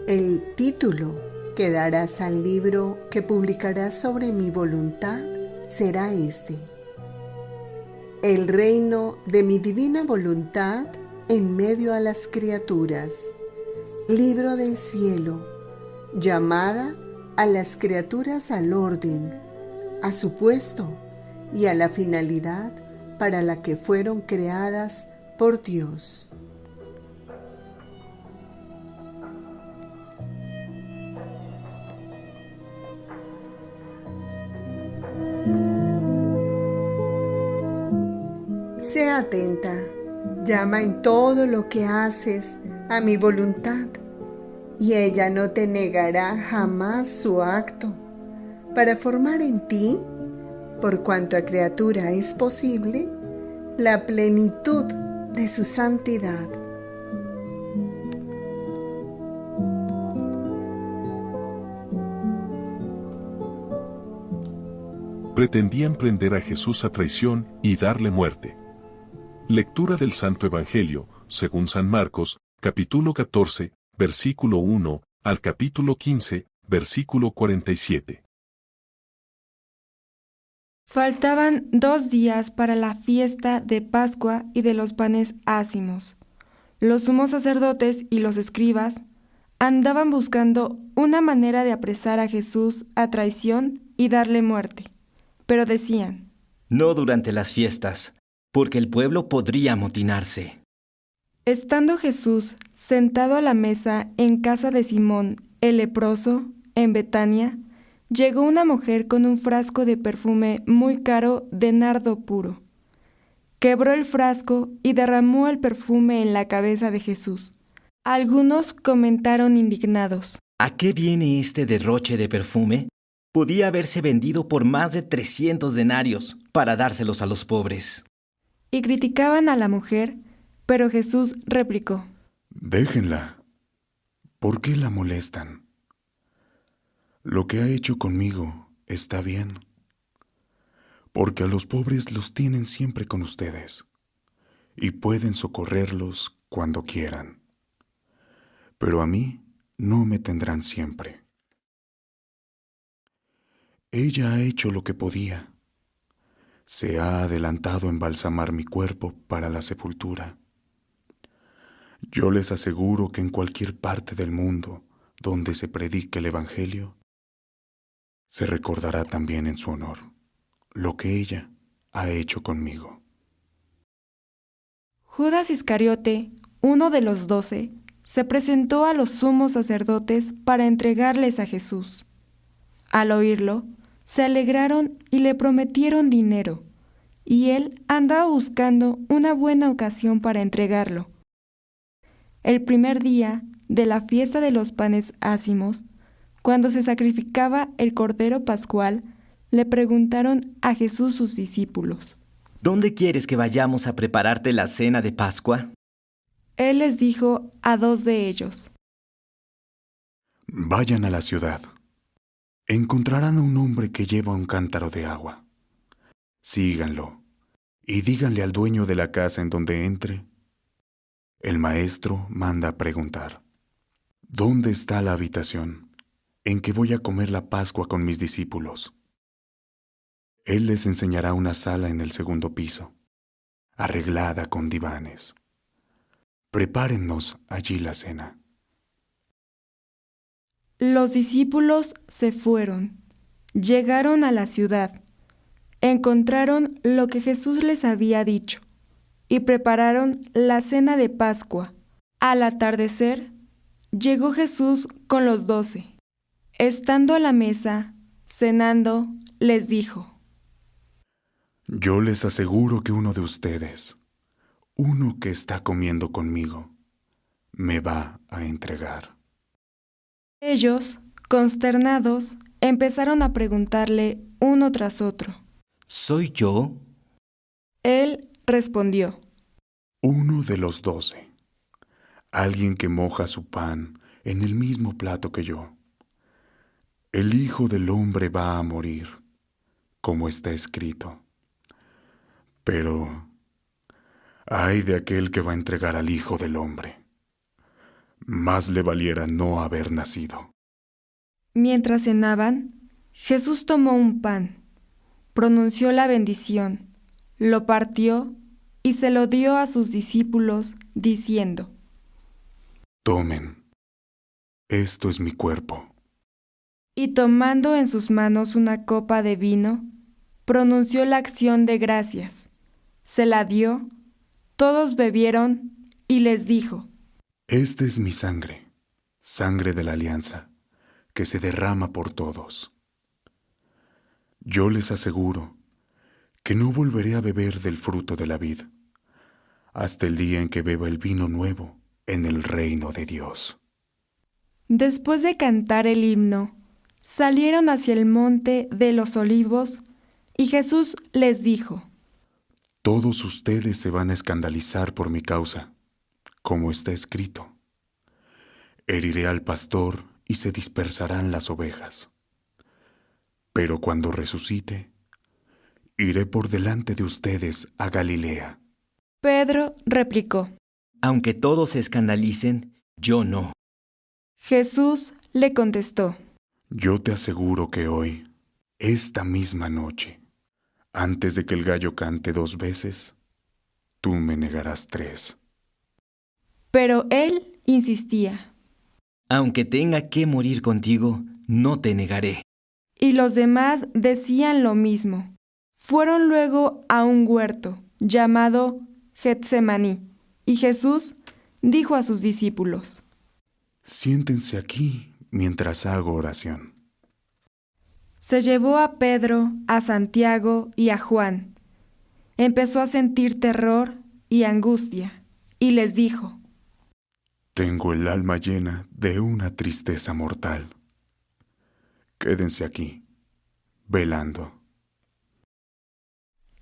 El título que darás al libro que publicarás sobre mi voluntad será este: El reino de mi divina voluntad en medio a las criaturas. Libro del cielo, llamada a las criaturas al orden, a su puesto y a la finalidad para la que fueron creadas por Dios. Sea atenta, llama en todo lo que haces a mi voluntad, y ella no te negará jamás su acto, para formar en ti, por cuanto a criatura es posible, la plenitud de su santidad. Pretendían prender a Jesús a traición y darle muerte. Lectura del Santo Evangelio, según San Marcos, capítulo 14, versículo 1, al capítulo 15, versículo 47. Faltaban 2 días para la fiesta de Pascua y de los panes ácimos. Los sumos sacerdotes y los escribas andaban buscando una manera de apresar a Jesús a traición y darle muerte. Pero decían: No durante las fiestas, porque el pueblo podría amotinarse. Estando Jesús sentado a la mesa en casa de Simón el leproso, en Betania, llegó una mujer con un frasco de perfume muy caro de nardo puro. Quebró el frasco y derramó el perfume en la cabeza de Jesús. Algunos comentaron indignados: ¿A qué viene este derroche de perfume? Podía haberse vendido por más de 300 denarios para dárselos a los pobres. y criticaban a la mujer, pero Jesús replicó: Déjenla. ¿Por qué la molestan? Lo que ha hecho conmigo está bien, porque a los pobres los tienen siempre con ustedes y pueden socorrerlos cuando quieran. Pero a mí no me tendrán siempre. Ella ha hecho lo que podía. Se ha adelantado a embalsamar mi cuerpo para la sepultura. Yo les aseguro que en cualquier parte del mundo donde se predique el Evangelio, se recordará también en su honor lo que ella ha hecho conmigo. Judas Iscariote, uno de los 12, se presentó a los sumos sacerdotes para entregarles a Jesús. Al oírlo, se alegraron y le prometieron dinero, y él andaba buscando una buena ocasión para entregarlo. El primer día de la fiesta de los panes ácimos, cuando se sacrificaba el cordero pascual, le preguntaron a Jesús sus discípulos. ¿Dónde quieres que vayamos a prepararte la cena de Pascua? Él les dijo a 2 de ellos: Vayan a la ciudad. Encontrarán a un hombre que lleva un cántaro de agua. Síganlo y díganle al dueño de la casa en donde entre: el maestro manda a preguntar, ¿dónde está la habitación en que voy a comer la Pascua con mis discípulos? Él les enseñará una sala en el segundo piso, arreglada con divanes. Prepárennos allí la cena. Los discípulos se fueron, llegaron a la ciudad, encontraron lo que Jesús les había dicho y prepararon la cena de Pascua. Al atardecer, llegó Jesús con los 12. Estando a la mesa, cenando, les dijo: Yo les aseguro que uno de ustedes, uno que está comiendo conmigo, me va a entregar. Ellos, consternados, empezaron a preguntarle uno tras otro. ¿Soy yo? Él respondió: Uno de los 12, alguien que moja su pan en el mismo plato que yo. El Hijo del Hombre va a morir, como está escrito. Pero ay de aquel que va a entregar al Hijo del Hombre. más le valiera no haber nacido. Mientras cenaban, Jesús tomó un pan, pronunció la bendición, lo partió y se lo dio a sus discípulos, diciendo: Tomen, esto es mi cuerpo. Y tomando en sus manos una copa de vino, pronunció la acción de gracias, se la dio, todos bebieron y les dijo: Esta es mi sangre, sangre de la alianza, que se derrama por todos. Yo les aseguro que no volveré a beber del fruto de la vid, hasta el día en que beba el vino nuevo en el reino de Dios. Después de cantar el himno, salieron hacia el monte de los olivos, y Jesús les dijo: Todos ustedes se van a escandalizar por mi causa, como está escrito. Heriré al pastor y se dispersarán las ovejas. Pero cuando resucite, iré por delante de ustedes a Galilea. Pedro replicó. Aunque todos se escandalicen, yo no. Jesús le contestó: Yo te aseguro que hoy, esta misma noche, antes de que el gallo cante 2 veces, tú me negarás 3. Pero él insistía. Aunque tenga que morir contigo, no te negaré. Y los demás decían lo mismo. Fueron luego a un huerto llamado Getsemaní, y Jesús dijo a sus discípulos: Siéntense aquí mientras hago oración. Se llevó a Pedro, a Santiago y a Juan. Empezó a sentir terror y angustia, y les dijo: Tengo el alma llena de una tristeza mortal. Quédense aquí, velando.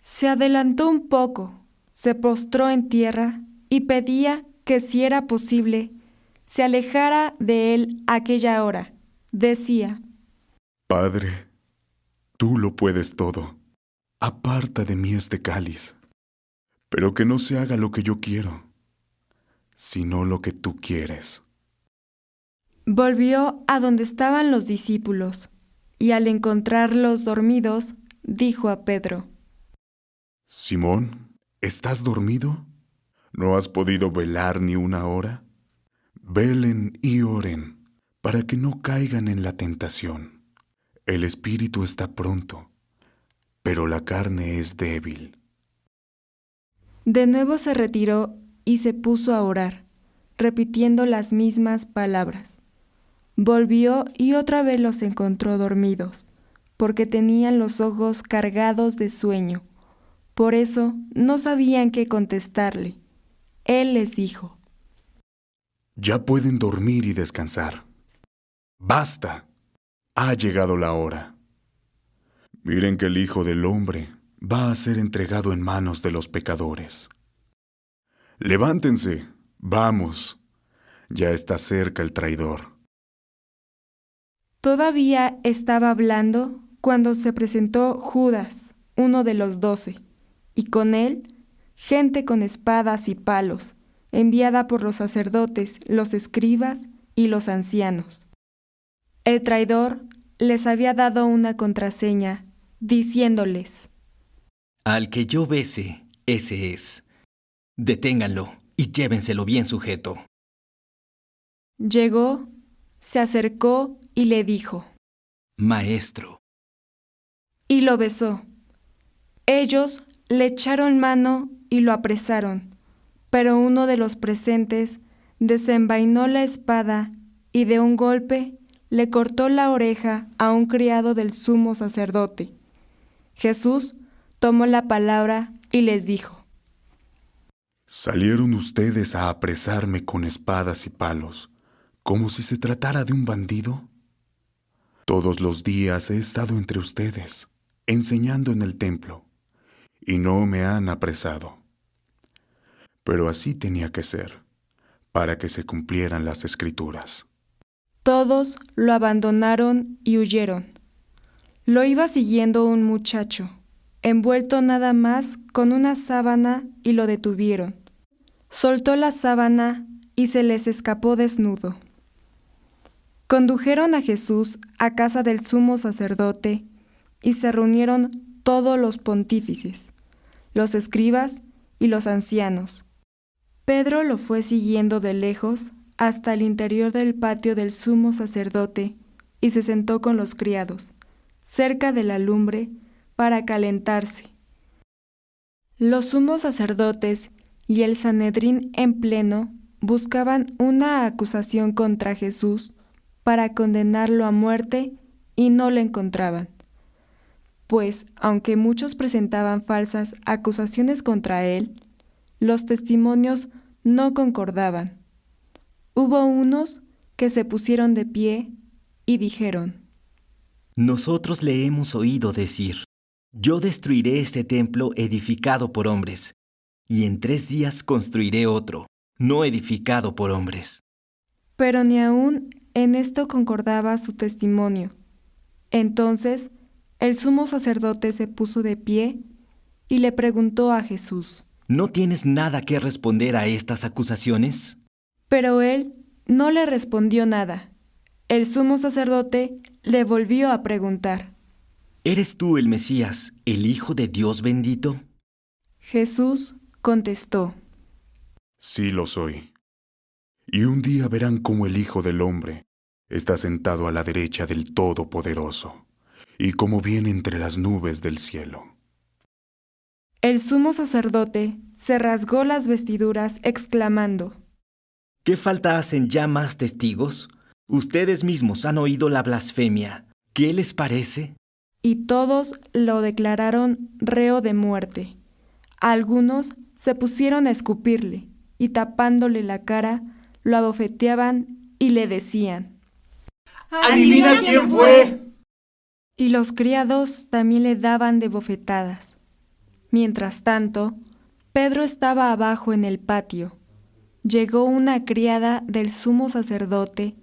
Se adelantó un poco, se postró en tierra y pedía que, si era posible, se alejara de él aquella hora. Decía: Padre, tú lo puedes todo. Aparta de mí este cáliz, pero que no se haga lo que yo quiero, sino lo que tú quieres. Volvió a donde estaban los discípulos, y al encontrarlos dormidos, dijo a Pedro: Simón, ¿estás dormido? ¿No has podido velar ni una hora? Velen y oren, para que no caigan en la tentación. El espíritu está pronto, pero la carne es débil. De nuevo se retiró y se puso a orar, repitiendo las mismas palabras. Volvió y otra vez los encontró dormidos, porque tenían los ojos cargados de sueño. Por eso no sabían qué contestarle. Él les dijo: Ya pueden dormir y descansar. ¡Basta! Ha llegado la hora. Miren que el Hijo del Hombre va a ser entregado en manos de los pecadores. Levántense, vamos. Ya está cerca el traidor. Todavía estaba hablando cuando se presentó Judas, uno de los 12, y con él gente con espadas y palos, enviada por los sacerdotes, los escribas y los ancianos. El traidor les había dado una contraseña, diciéndoles: Al que yo bese, ese es. Deténganlo y llévenselo bien sujeto. Llegó, se acercó y le dijo: Maestro. Y lo besó. Ellos le echaron mano y lo apresaron, pero uno de los presentes desenvainó la espada y de un golpe le cortó la oreja a un criado del sumo sacerdote. Jesús tomó la palabra y les dijo: ¿Salieron ustedes a apresarme con espadas y palos, como si se tratara de un bandido? Todos los días he estado entre ustedes, enseñando en el templo, y no me han apresado. Pero así tenía que ser, para que se cumplieran las Escrituras. Todos lo abandonaron y huyeron. Lo iba siguiendo un muchacho, envuelto nada más con una sábana, y lo detuvieron. Soltó la sábana y se les escapó desnudo. Condujeron a Jesús a casa del sumo sacerdote y se reunieron todos los pontífices, los escribas y los ancianos. Pedro lo fue siguiendo de lejos hasta el interior del patio del sumo sacerdote y se sentó con los criados, cerca de la lumbre, para calentarse. Los sumos sacerdotes y el Sanedrín en pleno buscaban una acusación contra Jesús para condenarlo a muerte y no le encontraban. Pues, aunque muchos presentaban falsas acusaciones contra él, los testimonios no concordaban. Hubo unos que se pusieron de pie y dijeron: Nosotros le hemos oído decir: Yo destruiré este templo edificado por hombres, y en 3 días construiré otro, no edificado por hombres. Pero ni aún en esto concordaba su testimonio. Entonces el sumo sacerdote se puso de pie y le preguntó a Jesús: ¿No tienes nada que responder a estas acusaciones? Pero él no le respondió nada. El sumo sacerdote le volvió a preguntar: ¿Eres tú el Mesías, el Hijo de Dios bendito? Jesús contestó: Sí lo soy. Y un día verán cómo el Hijo del Hombre está sentado a la derecha del Todopoderoso, y cómo viene entre las nubes del cielo. El sumo sacerdote se rasgó las vestiduras exclamando: ¿Qué falta hacen ya más testigos? Ustedes mismos han oído la blasfemia. ¿Qué les parece? Y todos lo declararon reo de muerte. Algunos se pusieron a escupirle y tapándole la cara, lo abofeteaban y le decían: ¡Adivina quién fue! Y los criados también le daban de bofetadas. Mientras tanto, Pedro estaba abajo en el patio. Llegó una criada del sumo sacerdote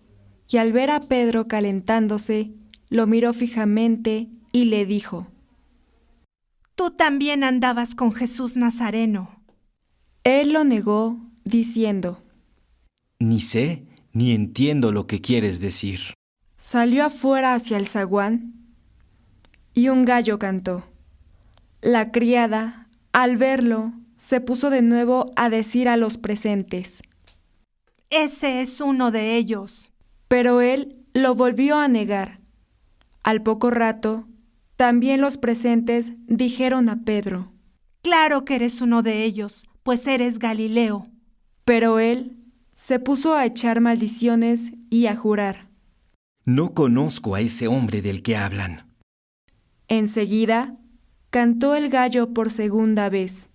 y al ver a Pedro calentándose, lo miró fijamente y le dijo: Tú también andabas con Jesús Nazareno. Él lo negó, diciendo: Ni sé ni entiendo lo que quieres decir. Salió afuera hacia el zaguán y un gallo cantó. La criada, al verlo, se puso de nuevo a decir a los presentes: Ese es uno de ellos. Pero él lo volvió a negar. Al poco rato, también los presentes dijeron a Pedro: Claro que eres uno de ellos, pues eres Galileo. Pero él se puso a echar maldiciones y a jurar. No conozco a ese hombre del que hablan. Enseguida, cantó el gallo por segunda vez.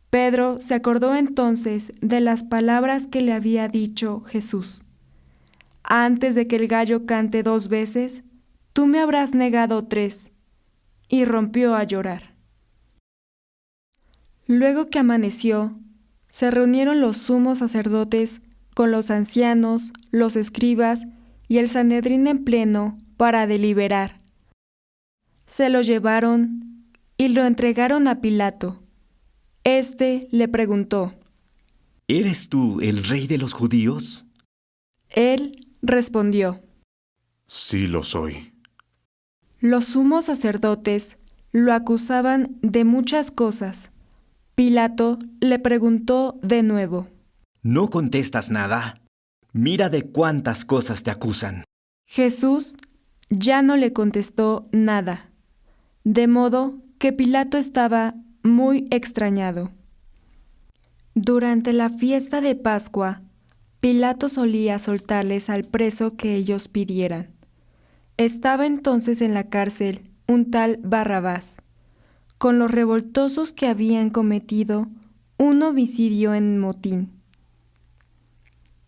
Pedro se acordó entonces de las palabras que le había dicho Jesús: Antes de que el gallo cante 2 veces, tú me habrás negado 3. Y rompió a llorar. Luego que amaneció, se reunieron los sumos sacerdotes con los ancianos, los escribas y el Sanedrín en pleno para deliberar. Se lo llevaron y lo entregaron a Pilato. Este le preguntó: ¿Eres tú el rey de los judíos? Él respondió: Sí lo soy. Los sumos sacerdotes lo acusaban de muchas cosas. Pilato le preguntó de nuevo: ¿No contestas nada? Mira de cuántas cosas te acusan. Jesús ya no le contestó nada, de modo que Pilato estaba muy extrañado. Durante la fiesta de Pascua, Pilato solía soltarles al preso que ellos pidieran. Estaba entonces en la cárcel un tal Barrabás, con los revoltosos que habían cometido un homicidio en motín.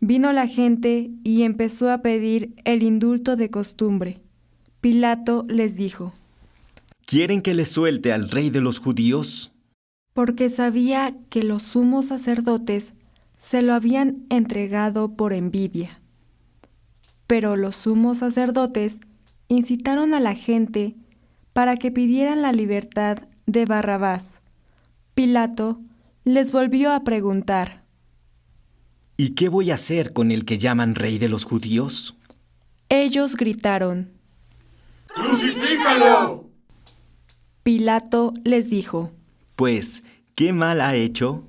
Vino la gente y empezó a pedir el indulto de costumbre. Pilato les dijo: ¿Quieren que les suelte al rey de los judíos? Porque sabía que los sumos sacerdotes se lo habían entregado por envidia. Pero los sumos sacerdotes incitaron a la gente para que pidieran la libertad de Barrabás. Pilato les volvió a preguntar: ¿Y qué voy a hacer con el que llaman Rey de los Judíos? Ellos gritaron. ¡Crucifícalo! Pilato les dijo. Pues, ¿qué mal ha hecho?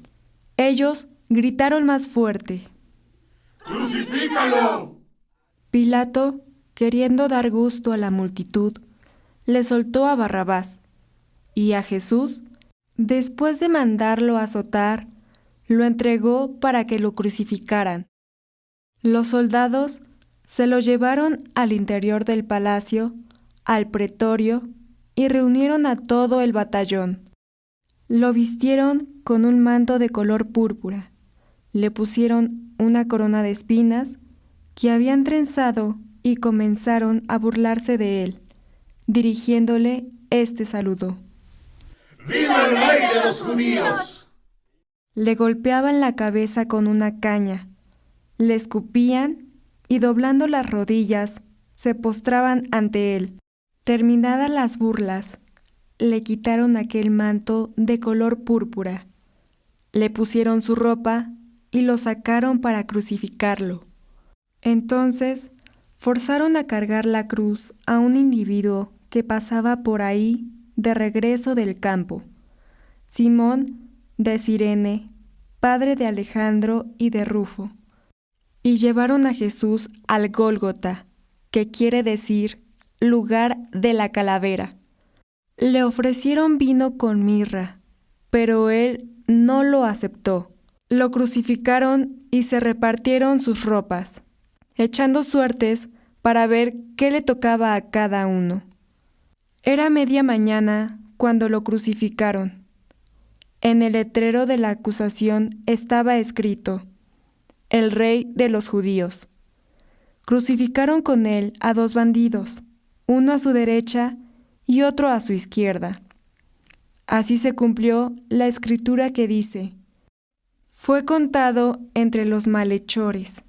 Ellos gritaron más fuerte. ¡Crucifícalo! Pilato, queriendo dar gusto a la multitud, le soltó a Barrabás, y a Jesús, después de mandarlo azotar, lo entregó para que lo crucificaran. Los soldados se lo llevaron al interior del palacio, al pretorio, y reunieron a todo el batallón. Lo vistieron con un manto de color púrpura, le pusieron una corona de espinas que habían trenzado y comenzaron a burlarse de él, dirigiéndole este saludo. ¡Viva el Rey de los Judíos! Le golpeaban la cabeza con una caña, le escupían y doblando las rodillas se postraban ante él. Terminadas las burlas, le quitaron aquel manto de color púrpura, le pusieron su ropa y lo sacaron para crucificarlo. Entonces forzaron a cargar la cruz a un individuo que pasaba por ahí de regreso del campo, Simón de Cirene, padre de Alejandro y de Rufo, y llevaron a Jesús al Gólgota, que quiere decir lugar de la calavera. Le ofrecieron vino con mirra, pero él no lo aceptó. Lo crucificaron y se repartieron sus ropas, echando suertes para ver qué le tocaba a cada uno. Era media mañana cuando lo crucificaron. En el letrero de la acusación estaba escrito: el Rey de los Judíos. Crucificaron con él a 2 bandidos, uno a su derecha y otro a su izquierda. Así se cumplió la escritura que dice: fue contado entre los malhechores.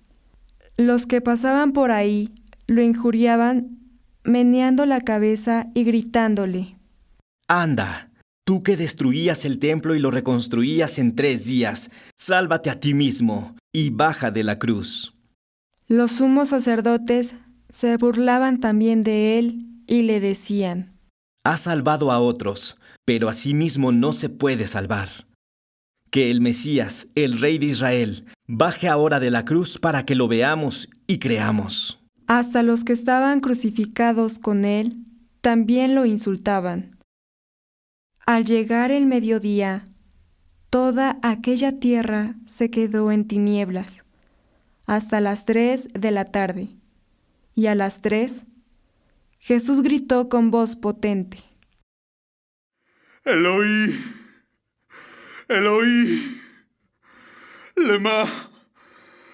Los que pasaban por ahí lo injuriaban, meneando la cabeza y gritándole: Anda, tú que destruías el templo y lo reconstruías en 3 días, sálvate a ti mismo y baja de la cruz. Los sumos sacerdotes se burlaban también de él y le decían: Has salvado a otros, pero a sí mismo no se puede salvar. Que el Mesías, el Rey de Israel, baje ahora de la cruz para que lo veamos y creamos. Hasta los que estaban crucificados con él también lo insultaban. Al llegar el mediodía, toda aquella tierra se quedó en tinieblas, hasta las 3 de la tarde. Y a las 3, Jesús gritó con voz potente: Eloi, Eloi, lema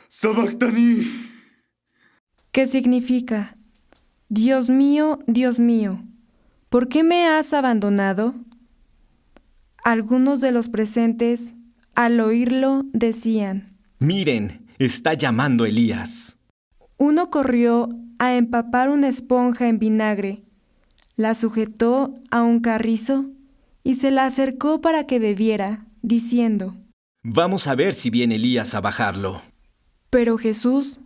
sabactani. ¿Qué significa? Dios mío, ¿por qué me has abandonado? Algunos de los presentes, al oírlo, decían: Miren, está llamando Elías. Uno corrió a empapar una esponja en vinagre, la sujetó a un carrizo y se la acercó para que bebiera, diciendo: Vamos a ver si viene Elías a bajarlo. Pero Jesús,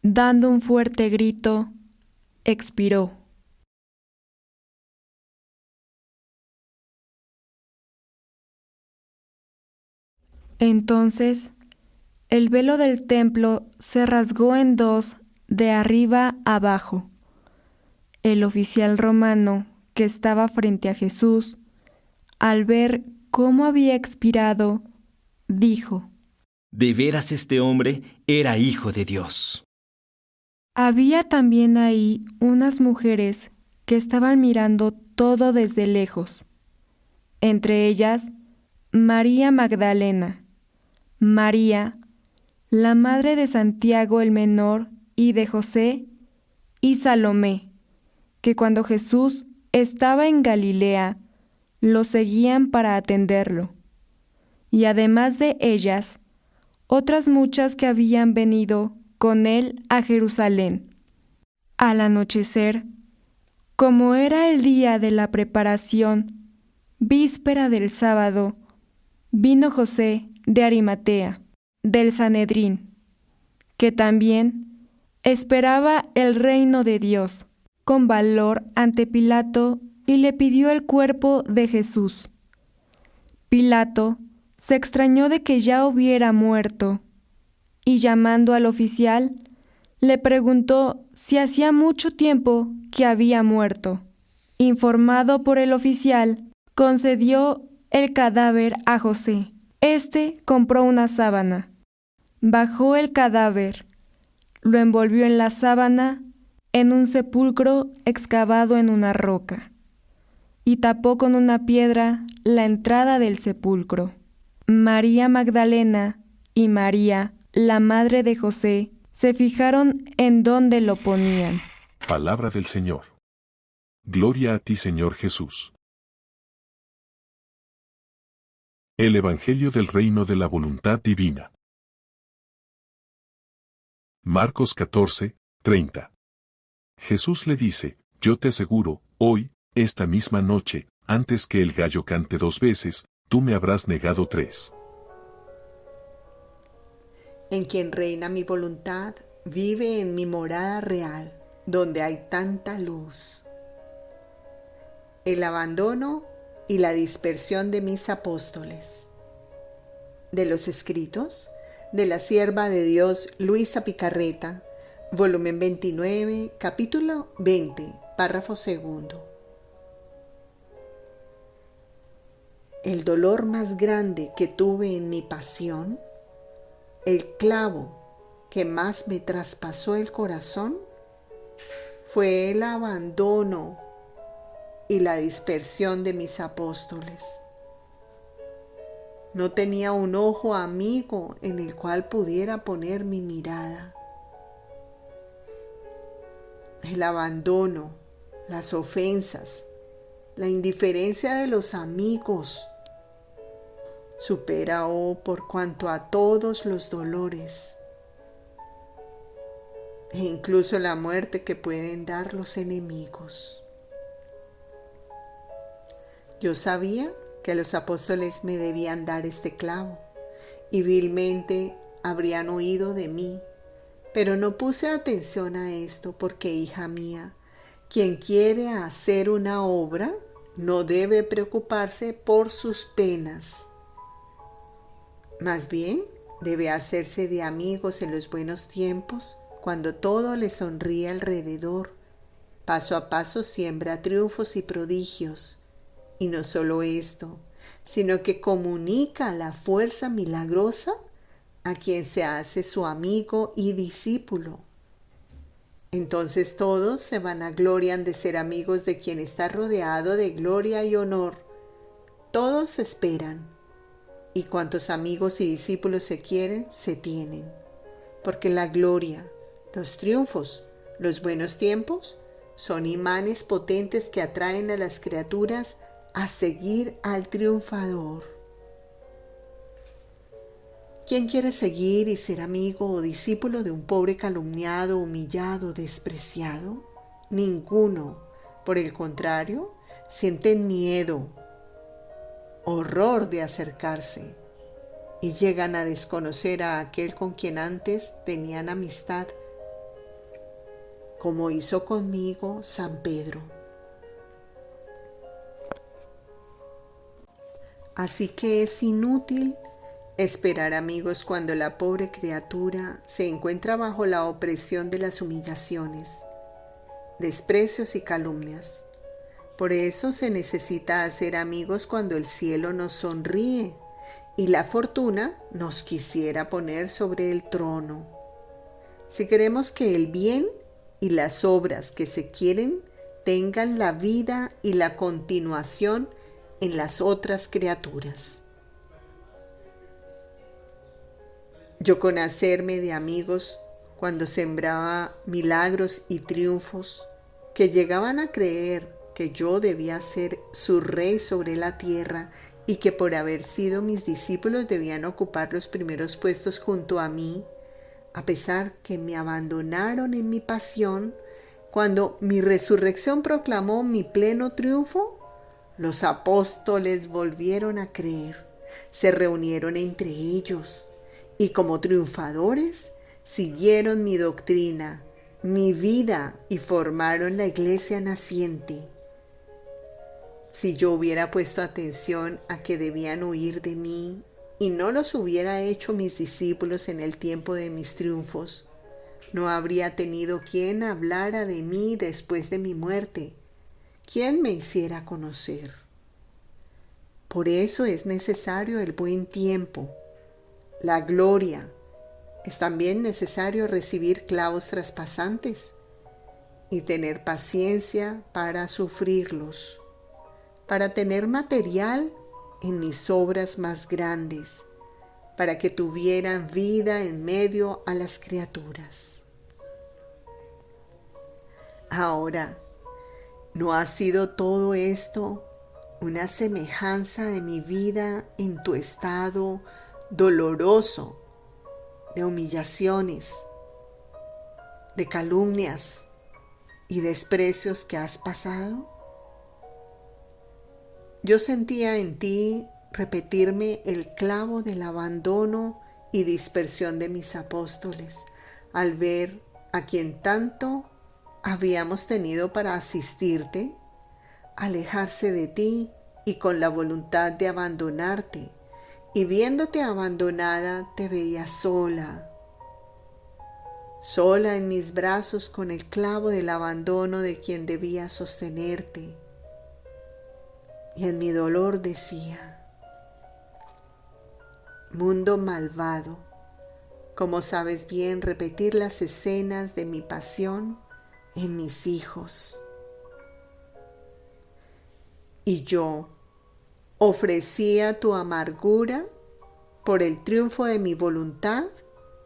dando un fuerte grito, expiró. Entonces, el velo del templo se rasgó en 2 de arriba abajo. El oficial romano que estaba frente a Jesús, al ver cómo había expirado, dijo: De veras este hombre era hijo de Dios. Había también ahí unas mujeres que estaban mirando todo desde lejos. Entre ellas, María Magdalena, María, la madre de Santiago el menor y de José, y Salomé, que cuando Jesús estaba en Galilea, lo seguían para atenderlo. Y además de ellas, otras muchas que habían venido con él a Jerusalén. Al anochecer, como era el día de la preparación, víspera del sábado, vino José de Arimatea, del Sanedrín, que también esperaba el reino de Dios, con valor ante Pilato y le pidió el cuerpo de Jesús. Pilato se extrañó de que ya hubiera muerto y llamando al oficial, le preguntó si hacía mucho tiempo que había muerto. Informado por el oficial, concedió el cadáver a José. Este compró una sábana, bajó el cadáver, lo envolvió en la sábana en un sepulcro excavado en una roca y tapó con una piedra la entrada del sepulcro. María Magdalena y María, la madre de José, se fijaron en dónde lo ponían. Palabra del Señor. Gloria a ti, Señor Jesús. El Evangelio del Reino de la Voluntad Divina. Marcos 14, 30. Jesús le dice, yo te aseguro, hoy, esta misma noche, antes que el gallo cante 2 veces, tú me habrás negado 3. En quien reina mi voluntad, vive en mi morada real, donde hay tanta luz. El abandono y la dispersión de mis apóstoles. De los escritos de la sierva de Dios Luisa Picarreta, volumen 29, capítulo 20, párrafo 2. El dolor más grande que tuve en mi pasión, el clavo que más me traspasó el corazón, fue el abandono y la dispersión de mis apóstoles. No tenía un ojo amigo en el cual pudiera poner mi mirada. El abandono, las ofensas, la indiferencia de los amigos supera, por cuanto a todos los dolores e incluso la muerte que pueden dar los enemigos. Yo sabía que los apóstoles me debían dar este clavo y vilmente habrían huido de mí, pero no puse atención a esto porque, hija mía, quien quiere hacer una obra no debe preocuparse por sus penas. Más bien, debe hacerse de amigos en los buenos tiempos, cuando todo le sonríe alrededor. Paso a paso siembra triunfos y prodigios. Y no solo esto, sino que comunica la fuerza milagrosa a quien se hace su amigo y discípulo. Entonces todos se vanaglorian de ser amigos de quien está rodeado de gloria y honor. Todos esperan, y cuantos amigos y discípulos se quieren, se tienen. Porque la gloria, los triunfos, los buenos tiempos, son imanes potentes que atraen a las criaturas a seguir al triunfador. ¿Quién quiere seguir y ser amigo o discípulo de un pobre calumniado, humillado, despreciado? Ninguno. Por el contrario, sienten miedo, horror de acercarse y llegan a desconocer a aquel con quien antes tenían amistad, como hizo conmigo San Pedro. Así que es inútil esperar amigos cuando la pobre criatura se encuentra bajo la opresión de las humillaciones, desprecios y calumnias. Por eso se necesita hacer amigos cuando el cielo nos sonríe y la fortuna nos quisiera poner sobre el trono. Si queremos que el bien y las obras que se quieren tengan la vida y la continuación en las otras criaturas. Yo, con hacerme de amigos cuando sembraba milagros y triunfos, que llegaban a creer que yo debía ser su rey sobre la tierra y que por haber sido mis discípulos debían ocupar los primeros puestos junto a mí, a pesar que me abandonaron en mi pasión, cuando mi resurrección proclamó mi pleno triunfo, los apóstoles volvieron a creer, se reunieron entre ellos y como triunfadores siguieron mi doctrina, mi vida y formaron la iglesia naciente. Si yo hubiera puesto atención a que debían huir de mí y no los hubiera hecho mis discípulos en el tiempo de mis triunfos, no habría tenido quien hablara de mí después de mi muerte, quien me hiciera conocer. Por eso es necesario el buen tiempo, la gloria. Es también necesario recibir clavos traspasantes y tener paciencia para sufrirlos, para tener material en mis obras más grandes, para que tuvieran vida en medio a las criaturas. Ahora, ¿no ha sido todo esto una semejanza de mi vida en tu estado doloroso de humillaciones, de calumnias y desprecios que has pasado? Yo sentía en ti repetirme el clavo del abandono y dispersión de mis apóstoles, al ver a quien tanto habíamos tenido para asistirte, alejarse de ti y con la voluntad de abandonarte, y viéndote abandonada te veía sola, sola en mis brazos con el clavo del abandono de quien debía sostenerte. Y en mi dolor decía: mundo malvado, ¿cómo sabes bien repetir las escenas de mi pasión en mis hijos? Y yo ofrecía tu amargura por el triunfo de mi voluntad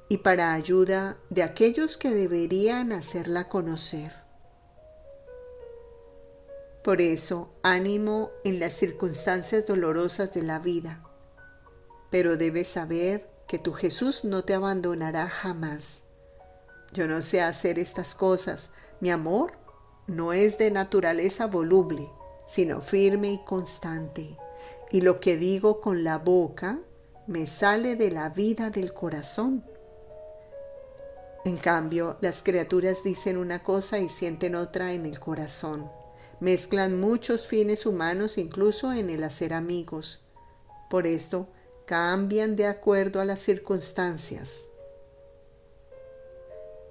y para ayuda de aquellos que deberían hacerla conocer. Por eso, ánimo en las circunstancias dolorosas de la vida, pero debes saber que tu Jesús no te abandonará jamás. Yo no sé hacer estas cosas. Mi amor no es de naturaleza voluble, sino firme y constante. Y lo que digo con la boca me sale de la vida del corazón. En cambio, las criaturas dicen una cosa y sienten otra en el corazón. Mezclan muchos fines humanos incluso en el hacer amigos. Por esto, cambian de acuerdo a las circunstancias.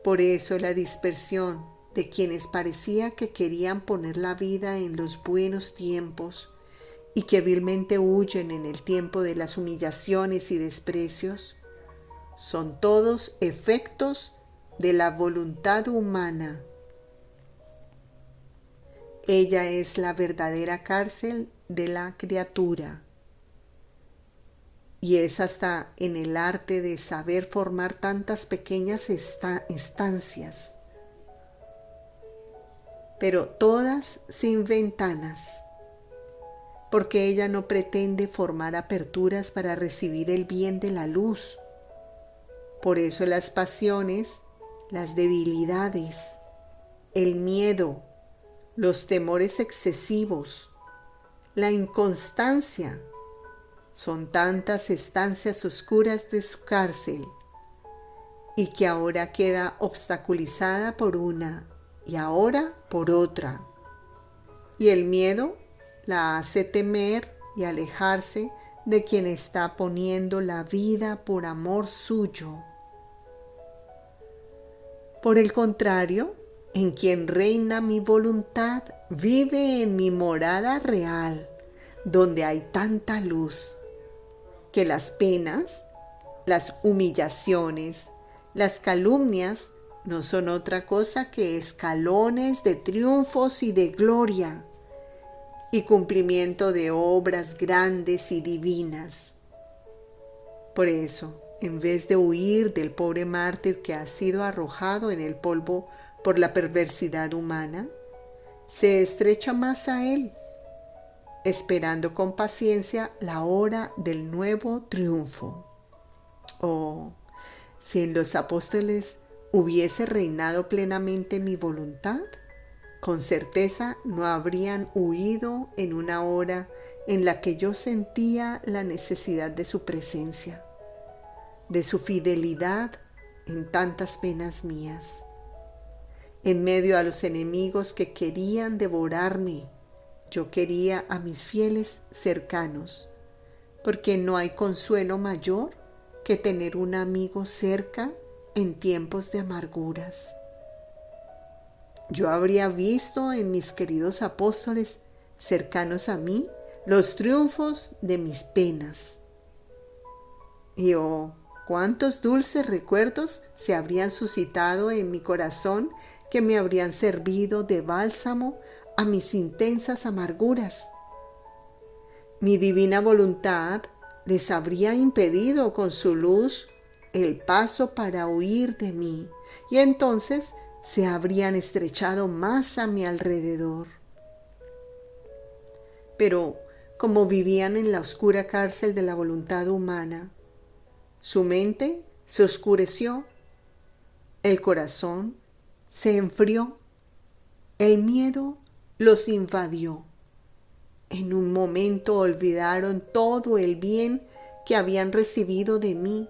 Por eso la dispersión de quienes parecía que querían poner la vida en los buenos tiempos y que vilmente huyen en el tiempo de las humillaciones y desprecios, son todos efectos de la voluntad humana. Ella es la verdadera cárcel de la criatura. Y es hasta en el arte de saber formar tantas pequeñas estancias, pero todas sin ventanas, porque ella no pretende formar aperturas para recibir el bien de la luz. Por eso las pasiones, las debilidades, el miedo, los temores excesivos, la inconstancia, son tantas estancias oscuras de su cárcel, y que ahora queda obstaculizada por una y ahora por otra. Y el miedo la hace temer y alejarse de quien está poniendo la vida por amor suyo. Por el contrario, en quien reina mi voluntad, vive en mi morada real, donde hay tanta luz, que las penas, las humillaciones, las calumnias no son otra cosa que escalones de triunfos y de gloria y cumplimiento de obras grandes y divinas. Por eso, en vez de huir del pobre mártir que ha sido arrojado en el polvo por la perversidad humana, se estrecha más a él, esperando con paciencia la hora del nuevo triunfo. Oh, si en los apóstoles hubiese reinado plenamente mi voluntad, con certeza no habrían huido en una hora en la que yo sentía la necesidad de su presencia, de su fidelidad en tantas penas mías. En medio a los enemigos que querían devorarme, yo quería a mis fieles cercanos, porque no hay consuelo mayor que tener un amigo cerca en tiempos de amarguras. Yo habría visto en mis queridos apóstoles cercanos a mí los triunfos de mis penas. Y oh, cuántos dulces recuerdos se habrían suscitado en mi corazón que me habrían servido de bálsamo a mis intensas amarguras. Mi divina voluntad les habría impedido con su luz el paso para huir de mí, y entonces se habrían estrechado más a mi alrededor. Pero como vivían en la oscura cárcel de la voluntad humana, su mente se oscureció, el corazón se enfrió, el miedo los invadió. En un momento olvidaron todo el bien que habían recibido de mí,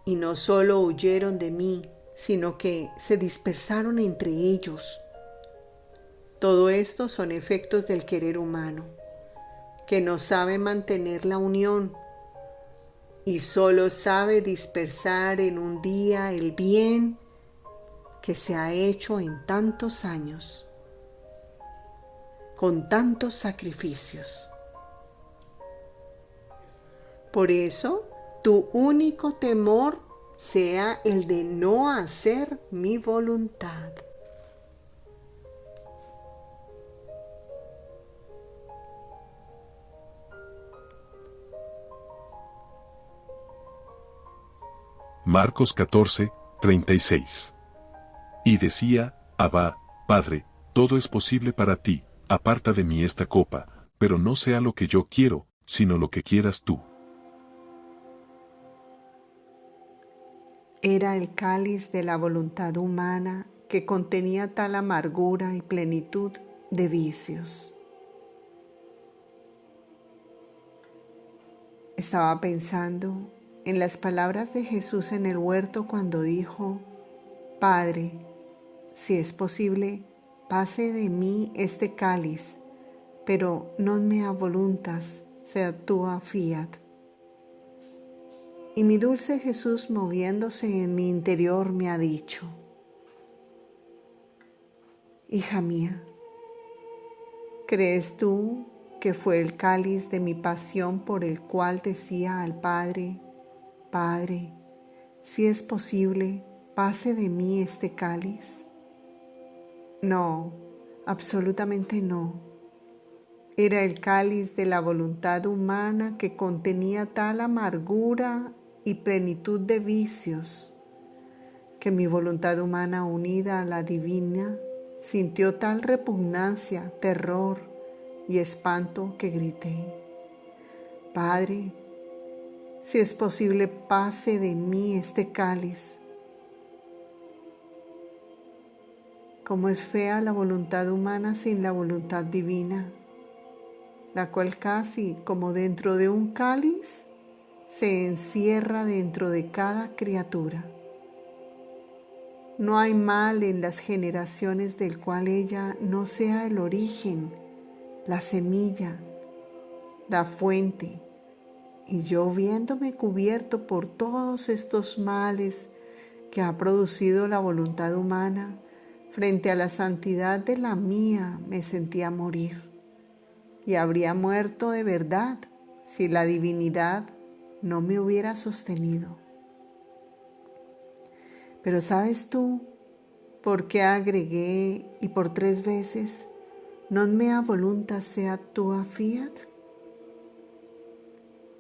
y no solo huyeron de mí, sino que se dispersaron entre ellos. Todo esto son efectos del querer humano, que no sabe mantener la unión y solo sabe dispersar en un día el bien que se ha hecho en tantos años, con tantos sacrificios. Por eso, tu único temor sea el de no hacer mi voluntad. Marcos 14, 36. Y decía, Abba, Padre, todo es posible para ti, aparta de mí esta copa, pero no sea lo que yo quiero, sino lo que quieras tú. Era el cáliz de la voluntad humana que contenía tal amargura y plenitud de vicios. Estaba pensando en las palabras de Jesús en el huerto cuando dijo, Padre, si es posible, pase de mí este cáliz, pero non mea voluntas, sea tua fiat. Y mi dulce Jesús, moviéndose en mi interior, me ha dicho, hija mía, ¿crees tú que fue el cáliz de mi pasión por el cual decía al Padre, Padre, si es posible, pase de mí este cáliz? No, absolutamente no. Era el cáliz de la voluntad humana que contenía tal amargura y plenitud de vicios, que mi voluntad humana unida a la divina sintió tal repugnancia, terror y espanto que grité, Padre, si es posible, pase de mí este cáliz. Cómo es fea la voluntad humana sin la voluntad divina, la cual casi como dentro de un cáliz se encierra dentro de cada criatura. No hay mal en las generaciones del cual ella no sea el origen, la semilla, la fuente. Y yo, viéndome cubierto por todos estos males que ha producido la voluntad humana, frente a la santidad de la mía me sentía morir. Y habría muerto de verdad si la divinidad no me hubiera sostenido. Pero ¿sabes tú por qué agregué y por 3 veces, non mea voluntas sea tua fiat?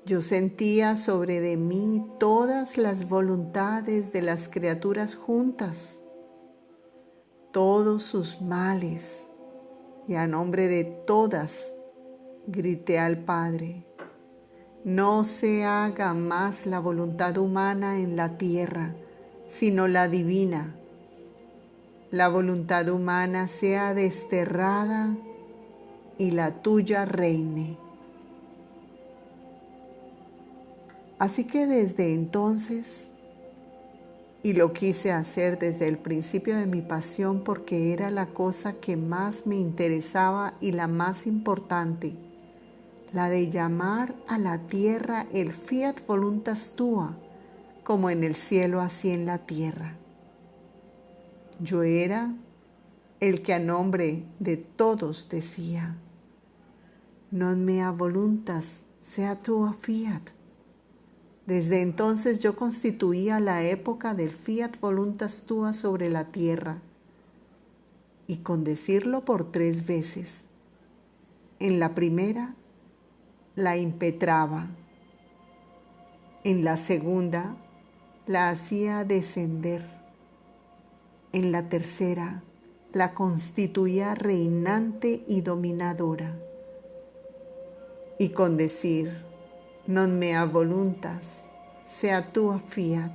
Yo sentía sobre de mí todas las voluntades de las criaturas juntas, todos sus males, y a nombre de todas grité al Padre, no se haga más la voluntad humana en la tierra, sino la divina. La voluntad humana sea desterrada y la tuya reine. Así que desde entonces y lo quise hacer desde el principio de mi pasión porque era la cosa que más me interesaba y la más importante, la de llamar a la tierra el fiat voluntas tua, como en el cielo así en la tierra. Yo era el que a nombre de todos decía, non mea voluntas sea tua fiat. Desde entonces yo constituía la época del fiat voluntas tua sobre la tierra, y con decirlo por 3 veces. En la primera la impetraba, en la segunda la hacía descender, en la tercera la constituía reinante y dominadora. Y con decir, non mea voluntas, sea tua fiat,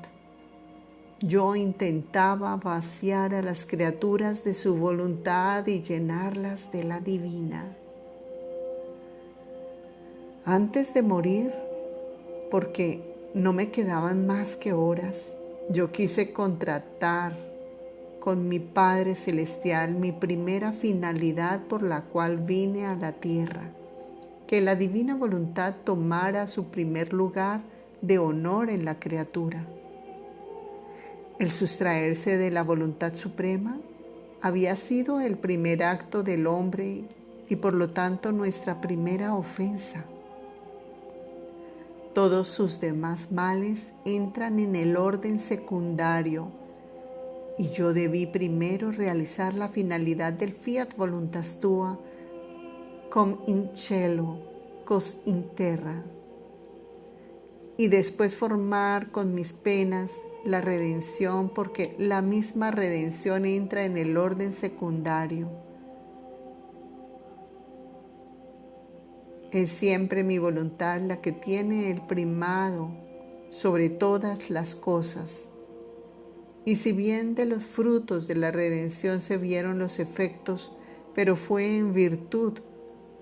yo intentaba vaciar a las criaturas de su voluntad y llenarlas de la divina. Antes de morir, porque no me quedaban más que horas, yo quise contratar con mi Padre Celestial mi primera finalidad por la cual vine a la tierra, que la divina voluntad tomara su primer lugar de honor en la criatura. El sustraerse de la voluntad suprema había sido el primer acto del hombre y por lo tanto nuestra primera ofensa. Todos sus demás males entran en el orden secundario y yo debí primero realizar la finalidad del fiat voluntas tua com in cielo, cos in terra, y después formar con mis penas la redención, porque la misma redención entra en el orden secundario. Es siempre mi voluntad la que tiene el primado sobre todas las cosas. Y si bien de los frutos de la redención se vieron los efectos, pero fue en virtud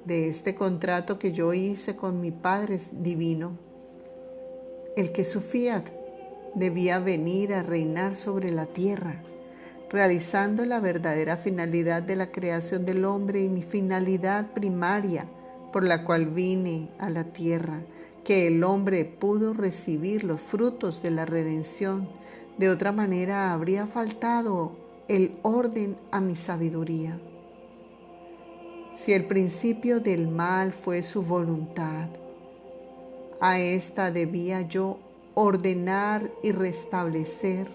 de este contrato que yo hice con mi Padre Divino, el que su fiat debía venir a reinar sobre la tierra, realizando la verdadera finalidad de la creación del hombre y mi finalidad primaria por la cual vine a la tierra, que el hombre pudo recibir los frutos de la redención. De otra manera habría faltado el orden a mi sabiduría. Si el principio del mal fue su voluntad, a esta debía yo ordenar y restablecer,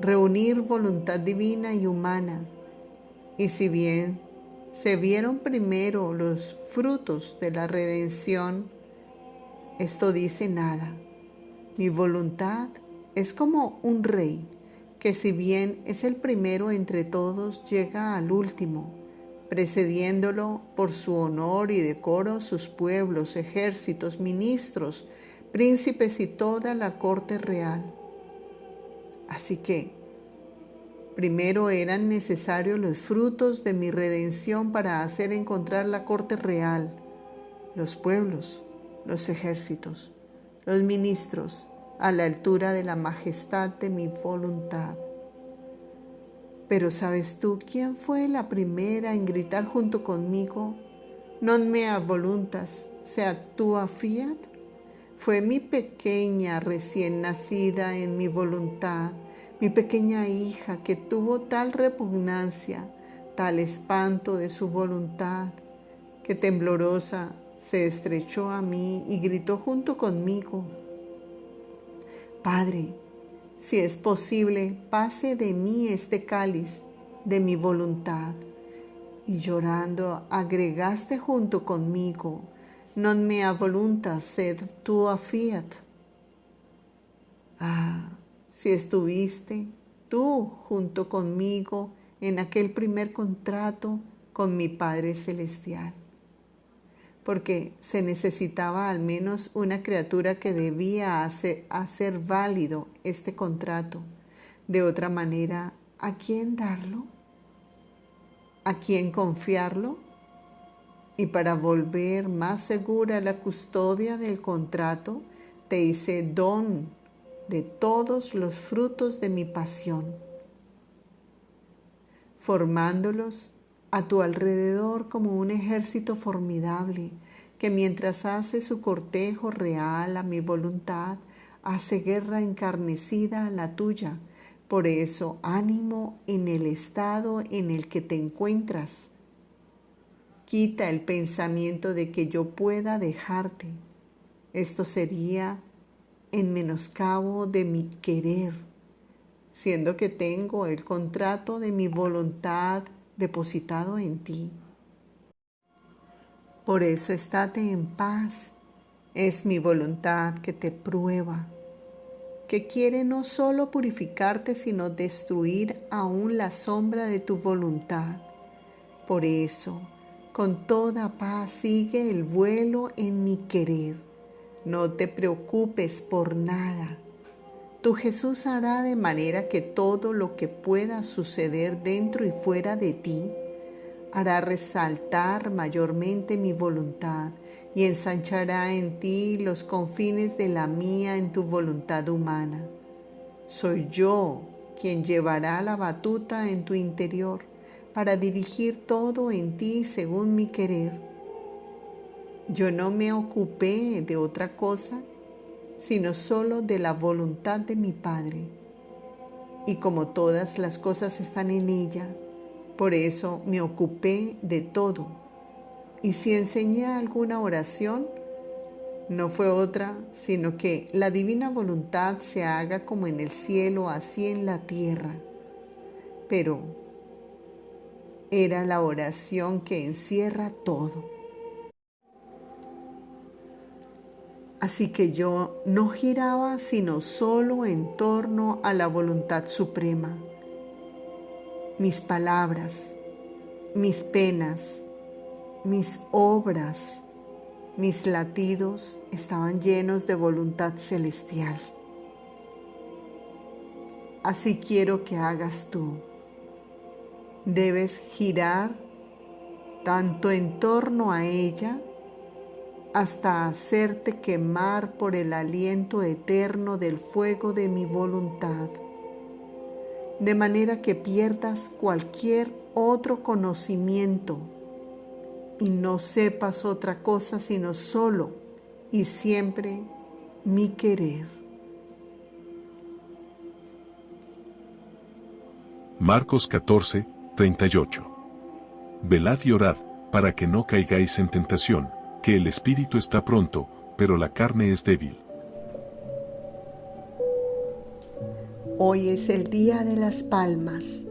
reunir voluntad divina y humana. Y si bien se vieron primero los frutos de la redención, esto dice nada. Mi voluntad es como un rey, que si bien es el primero entre todos, llega al último, precediéndolo por su honor y decoro sus pueblos, ejércitos, ministros, príncipes y toda la corte real. Así que primero eran necesarios los frutos de mi redención para hacer encontrar la corte real, los pueblos, los ejércitos, los ministros, a la altura de la majestad de mi voluntad. Pero ¿sabes tú quién fue la primera en gritar junto conmigo? Non mea voluntas, sea tua fiat. Fue mi pequeña recién nacida en mi voluntad, mi pequeña hija que tuvo tal repugnancia, tal espanto de su voluntad, que temblorosa se estrechó a mí y gritó junto conmigo: Padre, si es posible, pase de mí este cáliz de mi voluntad. Y llorando agregaste junto conmigo: non mea voluntas sed tua fiat. Ah, si estuviste tú junto conmigo en aquel primer contrato con mi Padre Celestial, porque se necesitaba al menos una criatura que debía hacer válido este contrato. De otra manera, ¿a quién darlo? ¿A quién confiarlo? Y para volver más segura la custodia del contrato, te hice don de todos los frutos de mi pasión, formándolos a tu alrededor como un ejército formidable que mientras hace su cortejo real a mi voluntad, hace guerra encarnecida a la tuya. Por eso, ánimo en el estado en el que te encuentras. Quita el pensamiento de que yo pueda dejarte. Esto sería en menoscabo de mi querer, siendo que tengo el contrato de mi voluntad depositado en ti. Por eso estate en paz. Es mi voluntad que te prueba, que quiere no solo purificarte, sino destruir aún la sombra de tu voluntad. Por eso, con toda paz sigue el vuelo en mi querer. No te preocupes por nada. Tu Jesús hará de manera que todo lo que pueda suceder dentro y fuera de ti hará resaltar mayormente mi voluntad y ensanchará en ti los confines de la mía en tu voluntad humana. Soy yo quien llevará la batuta en tu interior para dirigir todo en ti según mi querer. Yo no me ocupé de otra cosa, sino solo de la voluntad de mi Padre. Y como todas las cosas están en ella, por eso me ocupé de todo. Y si enseñé alguna oración, no fue otra, sino que la divina voluntad se haga como en el cielo, así en la tierra. Pero era la oración que encierra todo. Así que yo no giraba sino solo en torno a la voluntad suprema. Mis palabras, mis penas, mis obras, mis latidos estaban llenos de voluntad celestial. Así quiero que hagas tú. Debes girar tanto en torno a ella hasta hacerte quemar por el aliento eterno del fuego de mi voluntad, de manera que pierdas cualquier otro conocimiento y no sepas otra cosa sino solo y siempre mi querer. Marcos 14, 38. Velad y orad, para que no caigáis en tentación, que el espíritu está pronto, pero la carne es débil. Hoy es el día de las palmas,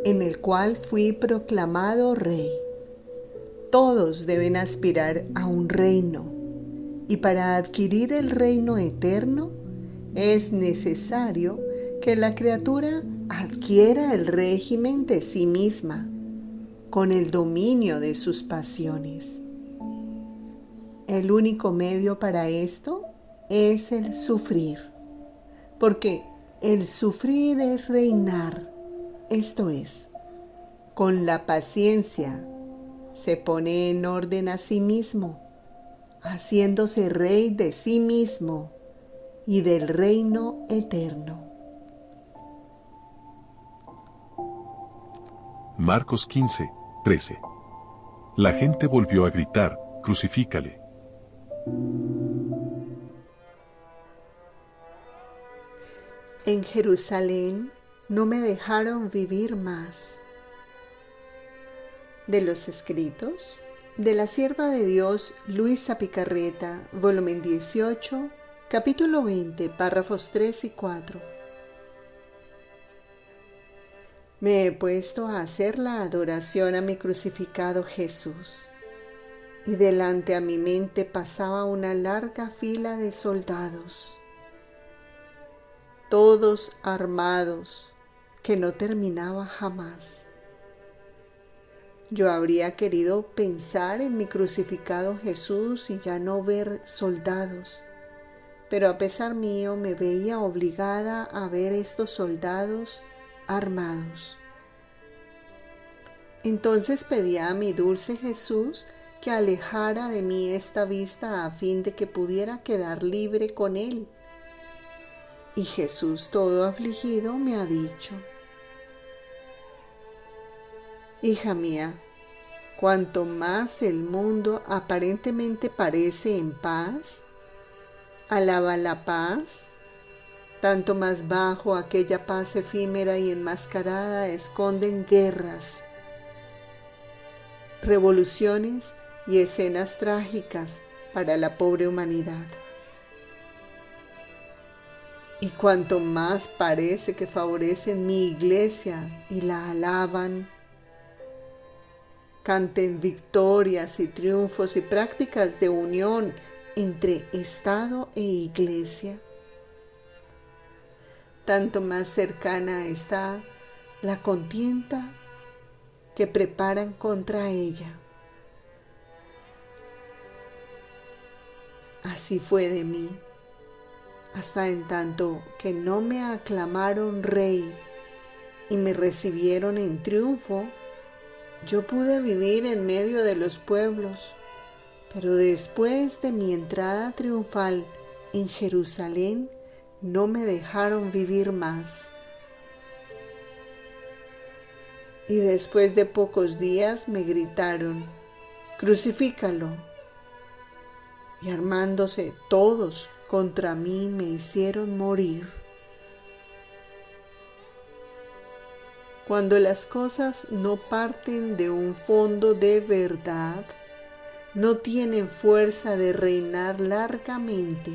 en el cual fui proclamado rey. Todos deben aspirar a un reino, y para adquirir el reino eterno es necesario que la criatura adquiera el régimen de sí misma, con el dominio de sus pasiones. El único medio para esto es el sufrir, porque el sufrir es reinar, esto es, con la paciencia se pone en orden a sí mismo, haciéndose rey de sí mismo y del reino eterno. Marcos 15, 13. La gente volvió a gritar, crucifícale. En Jerusalén no me dejaron vivir más. De los escritos de la sierva de Dios Luisa Picarreta, volumen 18, capítulo 20, párrafos 3 y 4. Me he puesto a hacer la adoración a mi crucificado Jesús, y delante a mi mente pasaba una larga fila de soldados, todos armados, que no terminaba jamás. Yo habría querido pensar en mi crucificado Jesús y ya no ver soldados, pero a pesar mío me veía obligada a ver estos soldados armados. Entonces pedí a mi dulce Jesús que alejara de mí esta vista a fin de que pudiera quedar libre con él. Y Jesús, todo afligido, me ha dicho: hija mía, cuanto más el mundo aparentemente parece en paz, alaba la paz, tanto más bajo aquella paz efímera y enmascarada esconden guerras, revoluciones y escenas trágicas para la pobre humanidad. Y cuanto más parece que favorecen mi iglesia y la alaban, canten victorias y triunfos y prácticas de unión entre Estado e iglesia, tanto más cercana está la contienda que preparan contra ella. Así fue de mí, hasta en tanto que no me aclamaron rey y me recibieron en triunfo. Yo pude vivir en medio de los pueblos, pero después de mi entrada triunfal en Jerusalén, no me dejaron vivir más. Y después de pocos días me gritaron: crucifícalo. Y armándose todos contra mí me hicieron morir. Cuando las cosas no parten de un fondo de verdad, no tienen fuerza de reinar largamente,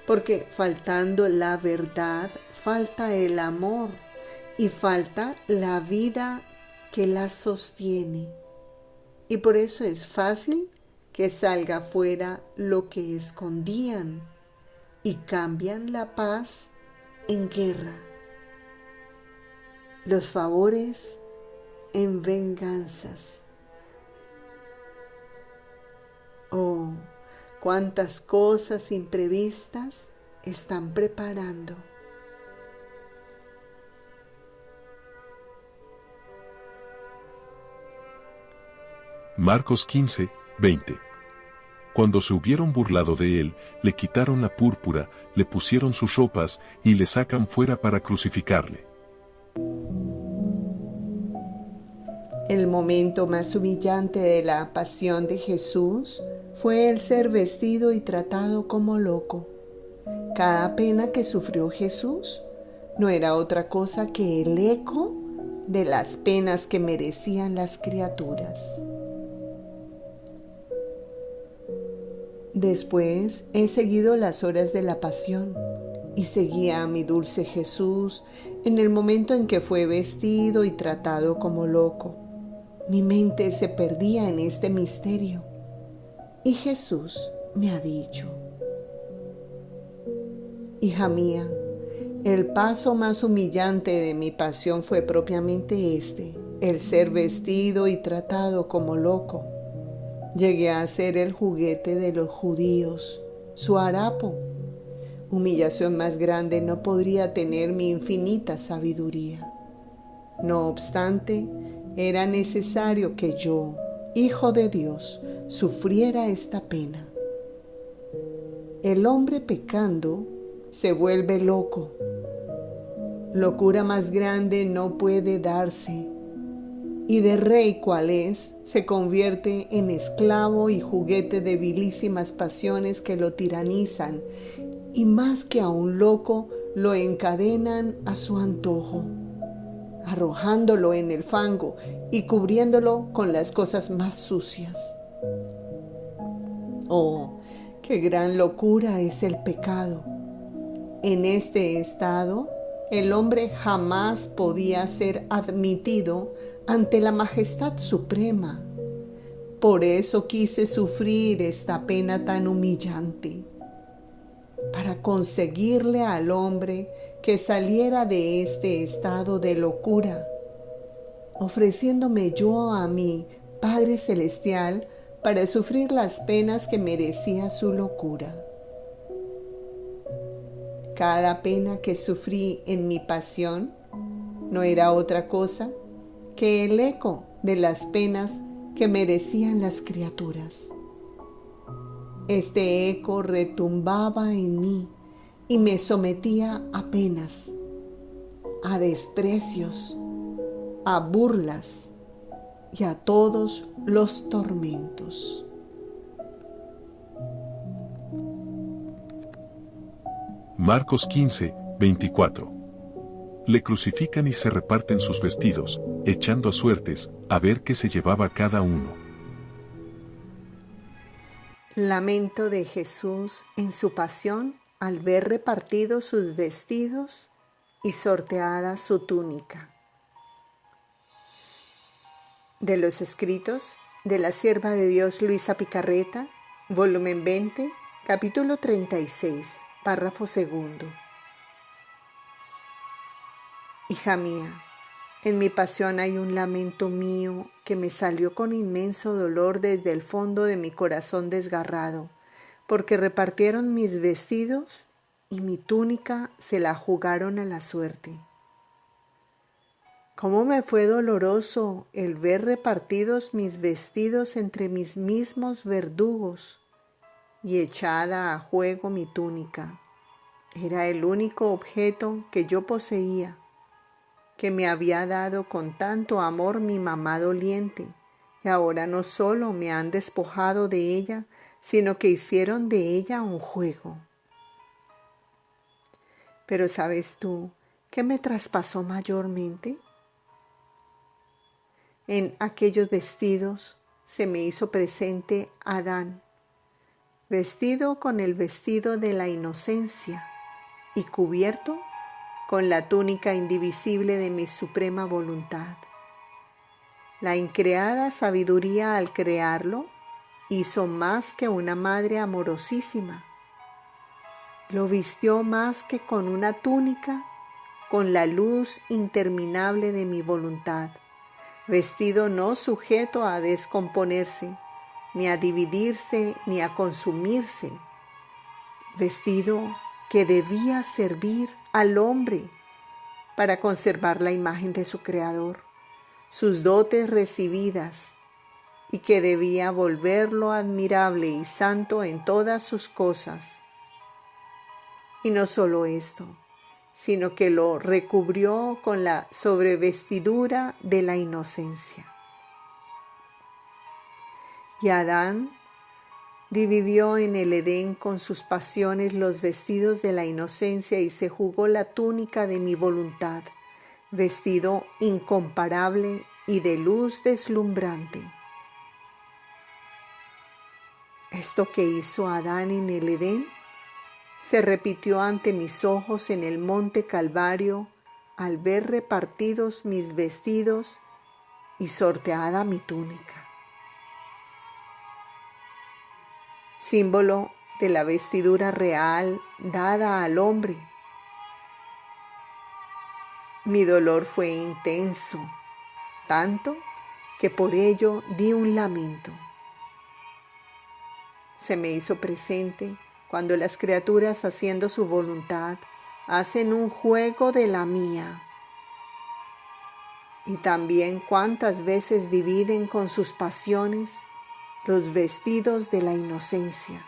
porque faltando la verdad, falta el amor y falta la vida que la sostiene. Y por eso es fácil que salga fuera lo que escondían y cambian la paz en guerra, los favores en venganzas. Oh, cuántas cosas imprevistas están preparando. Marcos 15, 20. Cuando se hubieron burlado de él, le quitaron la púrpura, le pusieron sus ropas y le sacan fuera para crucificarle. El momento más humillante de la pasión de Jesús fue el ser vestido y tratado como loco. Cada pena que sufrió Jesús no era otra cosa que el eco de las penas que merecían las criaturas. Después he seguido las horas de la pasión y seguía a mi dulce Jesús en el momento en que fue vestido y tratado como loco. Mi mente se perdía en este misterio y Jesús me ha dicho: hija mía, el paso más humillante de mi pasión fue propiamente este, el ser vestido y tratado como loco. Llegué a ser el juguete de los judíos, su harapo. Humillación más grande no podría tener mi infinita sabiduría. No obstante, era necesario que yo, Hijo de Dios, sufriera esta pena. El hombre pecando se vuelve loco. Locura más grande no puede darse, y de rey cual es, se convierte en esclavo y juguete de vilísimas pasiones que lo tiranizan, y más que a un loco, lo encadenan a su antojo, arrojándolo en el fango y cubriéndolo con las cosas más sucias. Oh, qué gran locura es el pecado. En este estado, el hombre jamás podía ser admitido ante la majestad suprema. Por eso quise sufrir esta pena tan humillante, para conseguirle al hombre que saliera de este estado de locura, ofreciéndome yo a mi Padre Celestial para sufrir las penas que merecía su locura. Cada pena que sufrí en mi pasión no era otra cosa que el eco de las penas que merecían las criaturas. Este eco retumbaba en mí y me sometía a penas, a desprecios, a burlas y a todos los tormentos. Marcos 15, 24. Le crucifican y se reparten sus vestidos, echando a suertes, a ver qué se llevaba cada uno. Lamento de Jesús en su pasión al ver repartidos sus vestidos y sorteada su túnica. De los escritos de la sierva de Dios Luisa Picarreta, volumen 20, capítulo 36, párrafo 2. Hija mía, en mi pasión hay un lamento mío que me salió con inmenso dolor desde el fondo de mi corazón desgarrado, porque repartieron mis vestidos y mi túnica se la jugaron a la suerte. ¿Cómo me fue doloroso el ver repartidos mis vestidos entre mis mismos verdugos y echada a juego mi túnica? Era el único objeto que yo poseía, que me había dado con tanto amor mi mamá doliente, y ahora no solo me han despojado de ella, sino que hicieron de ella un juego. Pero ¿sabes tú qué me traspasó mayormente? En aquellos vestidos se me hizo presente Adán, vestido con el vestido de la inocencia y cubierto con la túnica indivisible de mi suprema voluntad. La increada sabiduría al crearlo hizo más que una madre amorosísima. Lo vistió más que con una túnica, con la luz interminable de mi voluntad, vestido no sujeto a descomponerse, ni a dividirse, ni a consumirse, vestido que debía servir al hombre para conservar la imagen de su Creador, sus dotes recibidas, y que debía volverlo admirable y santo en todas sus cosas. Y no solo esto, sino que lo recubrió con la sobrevestidura de la inocencia. Y Adán dividió en el Edén con sus pasiones los vestidos de la inocencia y se jugó la túnica de mi voluntad, vestido incomparable y de luz deslumbrante. Esto que hizo Adán en el Edén se repitió ante mis ojos en el monte Calvario al ver repartidos mis vestidos y sorteada mi túnica. Símbolo de la vestidura real dada al hombre. Mi dolor fue intenso, tanto que por ello di un lamento. Se me hizo presente cuando las criaturas, haciendo su voluntad, hacen un juego de la mía. Y también cuántas veces dividen con sus pasiones los vestidos de la inocencia.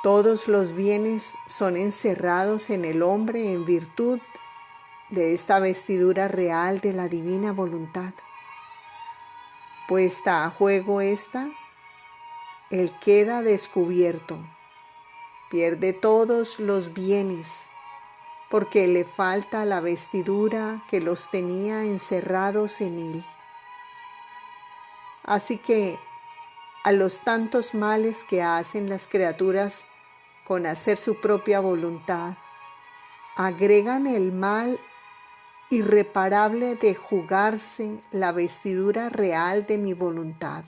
Todos los bienes son encerrados en el hombre en virtud de esta vestidura real de la divina voluntad. Puesta a juego esta, él queda descubierto, pierde todos los bienes, porque le falta la vestidura que los tenía encerrados en él. Así que a los tantos males que hacen las criaturas con hacer su propia voluntad, agregan el mal irreparable de jugarse la vestidura real de mi voluntad.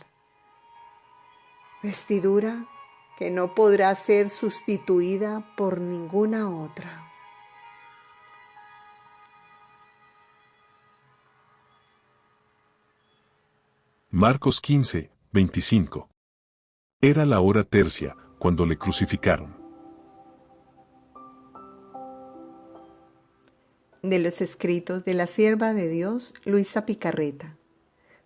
Vestidura que no podrá ser sustituida por ninguna otra. Marcos 15, 25. Era la hora tercia, cuando le crucificaron. De los escritos de la sierva de Dios Luisa Picarreta,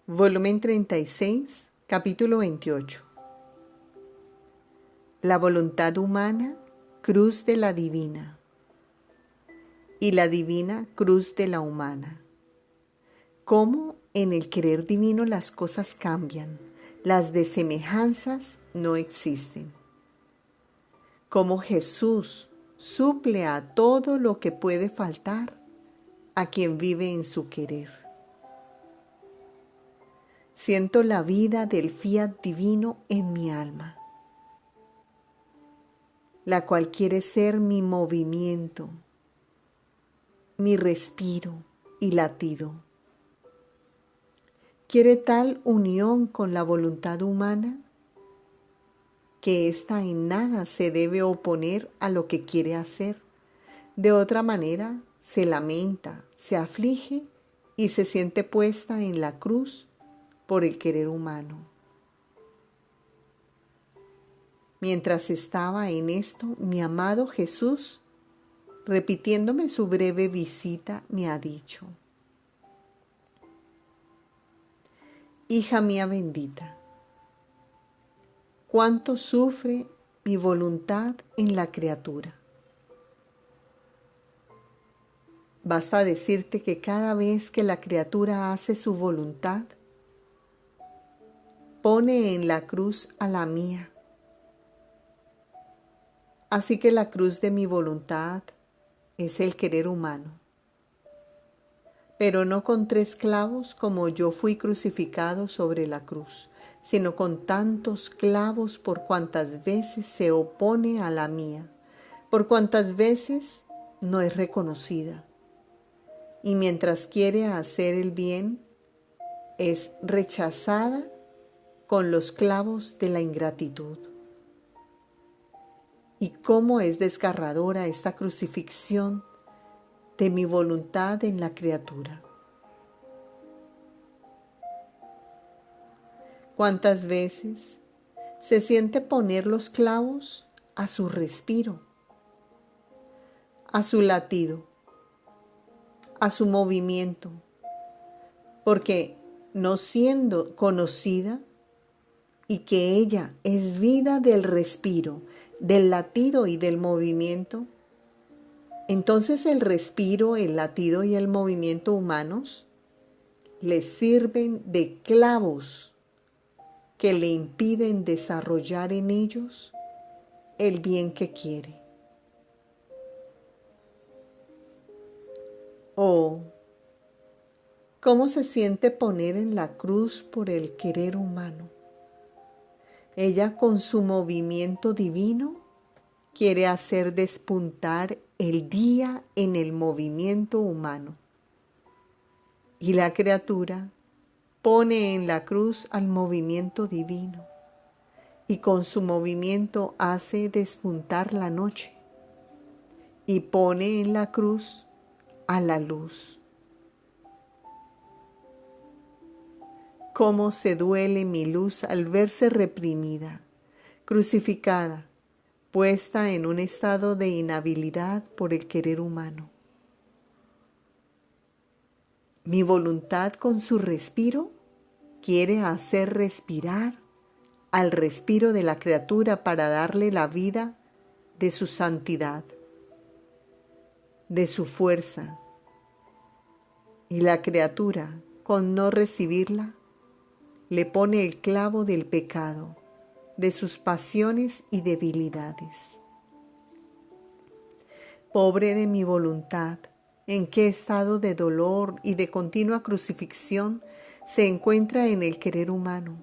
volumen 36, capítulo 28. La voluntad humana, cruz de la divina, y la divina, cruz de la humana. Cómo en el querer divino las cosas cambian, las desemejanzas no existen. Cómo Jesús suple a todo lo que puede faltar a quien vive en su querer. Siento la vida del fiat divino en mi alma, la cual quiere ser mi movimiento, mi respiro y latido. Quiere tal unión con la voluntad humana que ésta en nada se debe oponer a lo que quiere hacer. De otra manera, se lamenta, se aflige y se siente puesta en la cruz por el querer humano. Mientras estaba en esto, mi amado Jesús, repitiéndome su breve visita, me ha dicho: hija mía bendita, cuánto sufre mi voluntad en la criatura. Basta decirte que cada vez que la criatura hace su voluntad, pone en la cruz a la mía. Así que la cruz de mi voluntad es el querer humano, pero no con 3 clavos como yo fui crucificado sobre la cruz, sino con tantos clavos por cuantas veces se opone a la mía, por cuantas veces no es reconocida. Y mientras quiere hacer el bien, es rechazada con los clavos de la ingratitud. Y cómo es desgarradora esta crucifixión de mi voluntad en la criatura. ¿Cuántas veces se siente poner los clavos a su respiro, a su latido, a su movimiento? Porque no siendo conocida y que ella es vida del respiro, del latido y del movimiento, entonces el respiro, el latido y el movimiento humanos le sirven de clavos que le impiden desarrollar en ellos el bien que quiere. Oh, ¿cómo se siente poner en la cruz por el querer humano? Ella con su movimiento divino quiere hacer despuntar el día en el movimiento humano. Y la criatura pone en la cruz al movimiento divino y con su movimiento hace despuntar la noche y pone en la cruz a la luz. Cómo se duele mi luz al verse reprimida, crucificada, puesta en un estado de inhabilidad por el querer humano. Mi voluntad con su respiro quiere hacer respirar al respiro de la criatura para darle la vida de su santidad, de su fuerza. Y la criatura, con no recibirla, le pone el clavo del pecado, de sus pasiones y debilidades. Pobre de mi voluntad, en qué estado de dolor y de continua crucifixión se encuentra en el querer humano.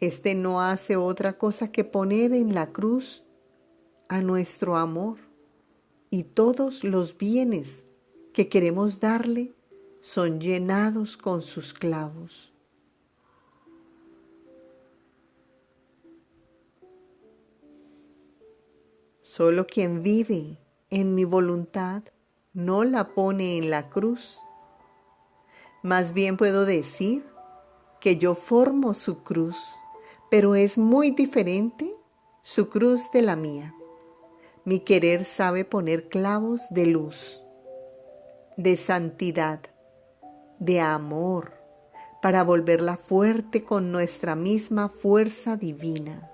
Este no hace otra cosa que poner en la cruz a nuestro amor, y todos los bienes que queremos darle son llenados con sus clavos. Solo quien vive en mi voluntad no la pone en la cruz. Más bien puedo decir que yo formo su cruz, pero es muy diferente su cruz de la mía. Mi querer sabe poner clavos de luz, de santidad, de amor, para volverla fuerte con nuestra misma fuerza divina.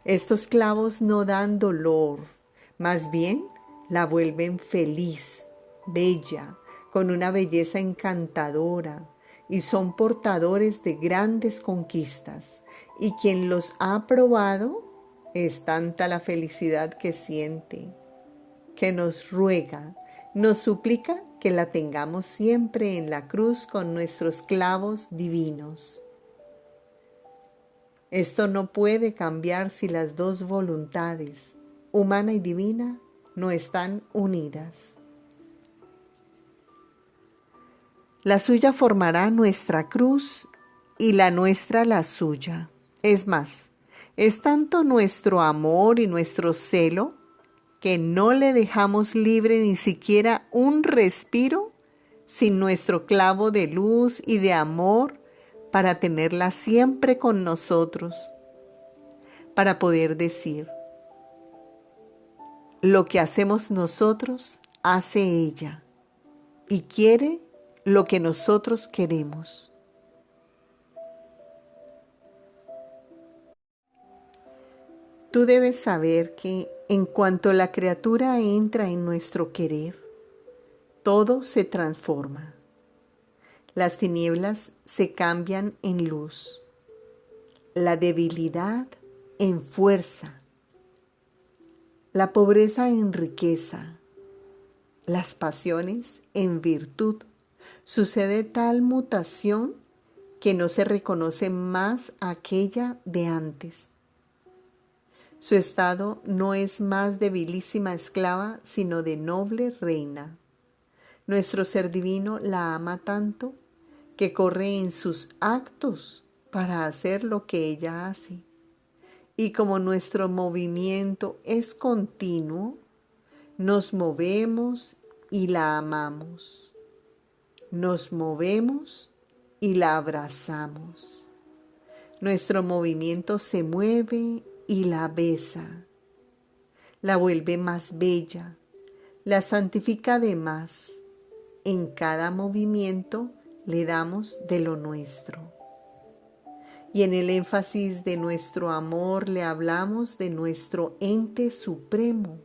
Estos clavos no dan dolor, más bien la vuelven feliz, bella, con una belleza encantadora, y son portadores de grandes conquistas, y quien los ha probado es tanta la felicidad que siente, que nos ruega, nos suplica que la tengamos siempre en la cruz con nuestros clavos divinos. Esto no puede cambiar si las dos voluntades, humana y divina, no están unidas. La suya formará nuestra cruz y la nuestra la suya. Es más, es tanto nuestro amor y nuestro celo que no le dejamos libre ni siquiera un respiro sin nuestro clavo de luz y de amor para tenerla siempre con nosotros, para poder decir, lo que hacemos nosotros, hace ella, y quiere lo que nosotros queremos. Tú debes saber que en cuanto la criatura entra en nuestro querer, todo se transforma. Las tinieblas se cambian en luz, la debilidad en fuerza, la pobreza en riqueza, las pasiones en virtud. Sucede tal mutación que no se reconoce más aquella de antes. Su estado no es más de vilísima esclava, sino de noble reina. Nuestro ser divino la ama tanto que corre en sus actos para hacer lo que ella hace. Y como nuestro movimiento es continuo, nos movemos y la amamos. Nos movemos y la abrazamos. Nuestro movimiento se mueve y la besa. La vuelve más bella, la santifica de más. En cada movimiento le damos de lo nuestro. Y en el énfasis de nuestro amor le hablamos de nuestro ente supremo.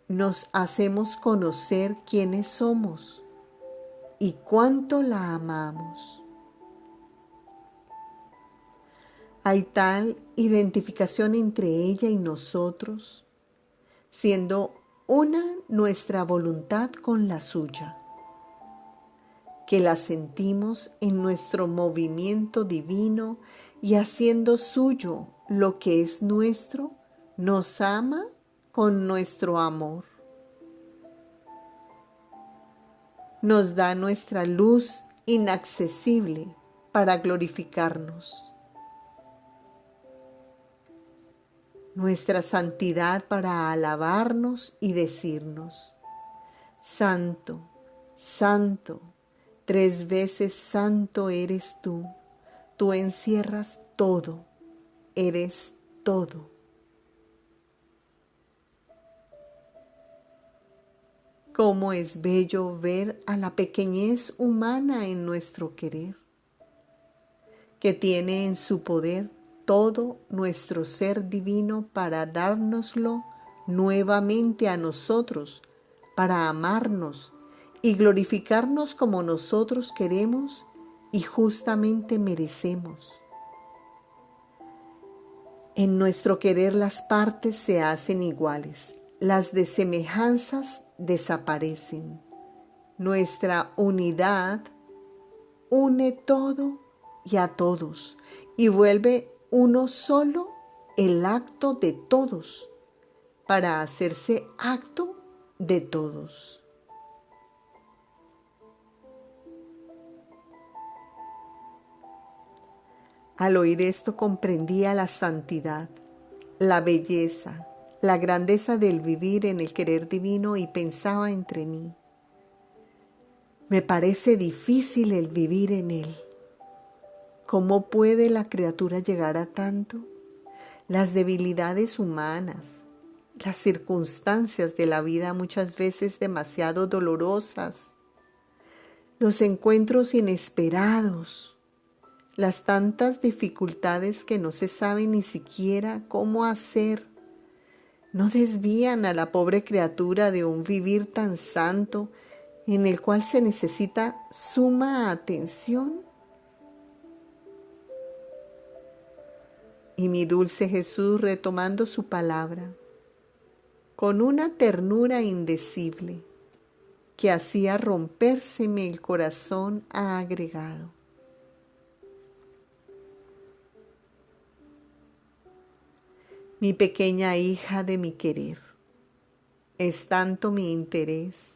Nos hacemos conocer quiénes somos y cuánto la amamos. Hay tal identificación entre ella y nosotros, siendo una nuestra voluntad con la suya, que la sentimos en nuestro movimiento divino y haciendo suyo lo que es nuestro, nos ama con nuestro amor. Nos da nuestra luz inaccesible para glorificarnos, nuestra santidad para alabarnos y decirnos, Santo, Santo, 3 veces santo eres tú, tú encierras todo, eres todo. Cómo es bello ver a la pequeñez humana en nuestro querer, que tiene en su poder todo nuestro ser divino para dárnoslo nuevamente a nosotros, para amarnos y glorificarnos como nosotros queremos y justamente merecemos. En nuestro querer las partes se hacen iguales, las desemejanzas desaparecen. Nuestra unidad une todo y a todos y vuelve uno solo el acto de todos para hacerse acto de todos. Al oír esto comprendía la santidad, la belleza, la grandeza del vivir en el querer divino y pensaba entre mí, me parece difícil el vivir en él. ¿Cómo puede la criatura llegar a tanto? Las debilidades humanas, las circunstancias de la vida muchas veces demasiado dolorosas, los encuentros inesperados, las tantas dificultades que no se sabe ni siquiera cómo hacer, no desvían a la pobre criatura de un vivir tan santo en el cual se necesita suma atención. Y mi dulce Jesús, retomando su palabra, con una ternura indecible que hacía rompérseme el corazón, ha agregado: mi pequeña hija de mi querer, es tanto mi interés,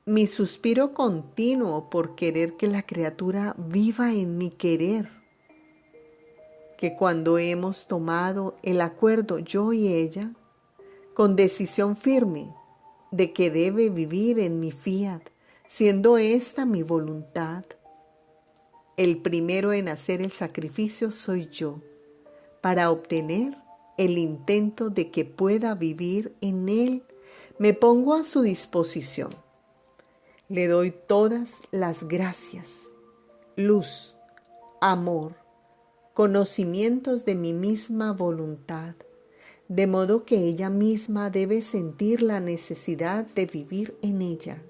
mi suspiro continuo por querer que la criatura viva en mi querer, que cuando hemos tomado el acuerdo yo y ella, con decisión firme de que debe vivir en mi fiat, siendo esta mi voluntad, el primero en hacer el sacrificio soy yo, para obtener el intento de que pueda vivir en él. Me pongo a su disposición. Le doy todas las gracias, luz, amor, conocimientos de mi misma voluntad, de modo que ella misma debe sentir la necesidad de vivir en ella.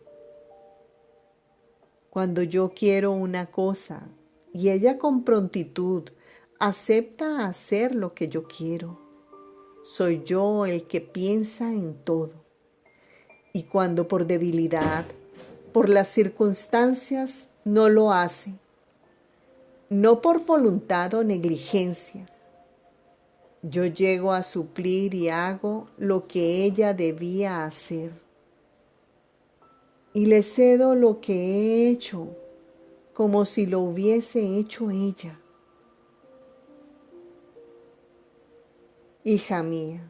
Cuando yo quiero una cosa y ella con prontitud acepta hacer lo que yo quiero, soy yo el que piensa en todo. Y cuando por debilidad, por las circunstancias, no lo hace, no por voluntad o negligencia, yo llego a suplir y hago lo que ella debía hacer. Y le cedo lo que he hecho, como si lo hubiese hecho ella. Hija mía,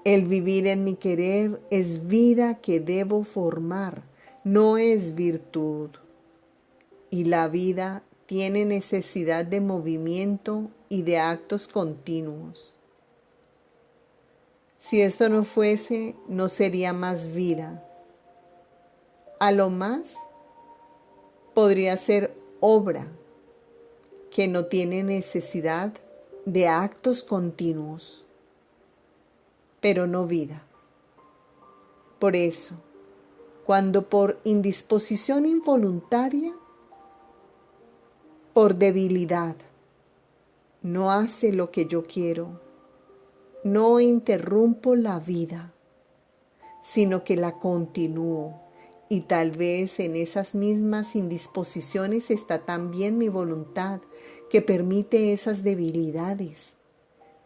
el vivir en mi querer es vida que debo formar, no es virtud. Y la vida tiene necesidad de movimiento y de actos continuos. Si esto no fuese, no sería más vida. A lo más, podría ser obra que no tiene necesidad de actos continuos, pero no vida. Por eso, cuando por indisposición involuntaria, por debilidad, no hace lo que yo quiero, no interrumpo la vida, sino que la continúo, y tal vez en esas mismas indisposiciones está también mi voluntad, que permite esas debilidades,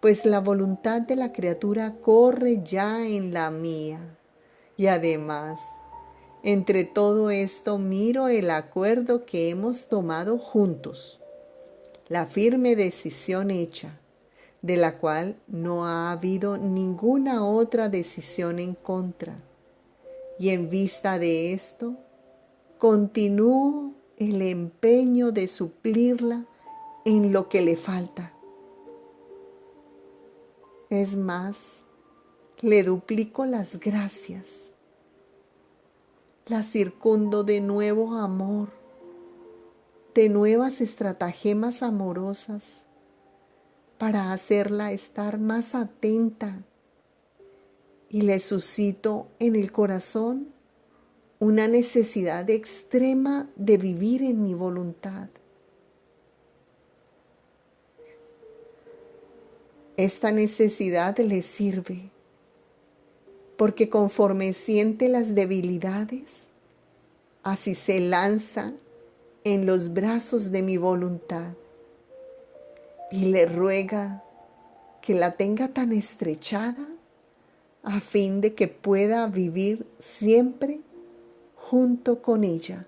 pues la voluntad de la criatura corre ya en la mía. Y además, entre todo esto miro el acuerdo que hemos tomado juntos, la firme decisión hecha, de la cual no ha habido ninguna otra decisión en contra. Y en vista de esto, continúo el empeño de suplirla en lo que le falta. Es más, le duplico las gracias, la circundo de nuevo amor, de nuevas estratagemas amorosas, para hacerla estar más atenta, y le suscito en el corazón una necesidad extrema de vivir en mi voluntad. Esta necesidad le sirve, porque conforme siente las debilidades, así se lanza en los brazos de mi voluntad y le ruega que la tenga tan estrechada a fin de que pueda vivir siempre junto con ella.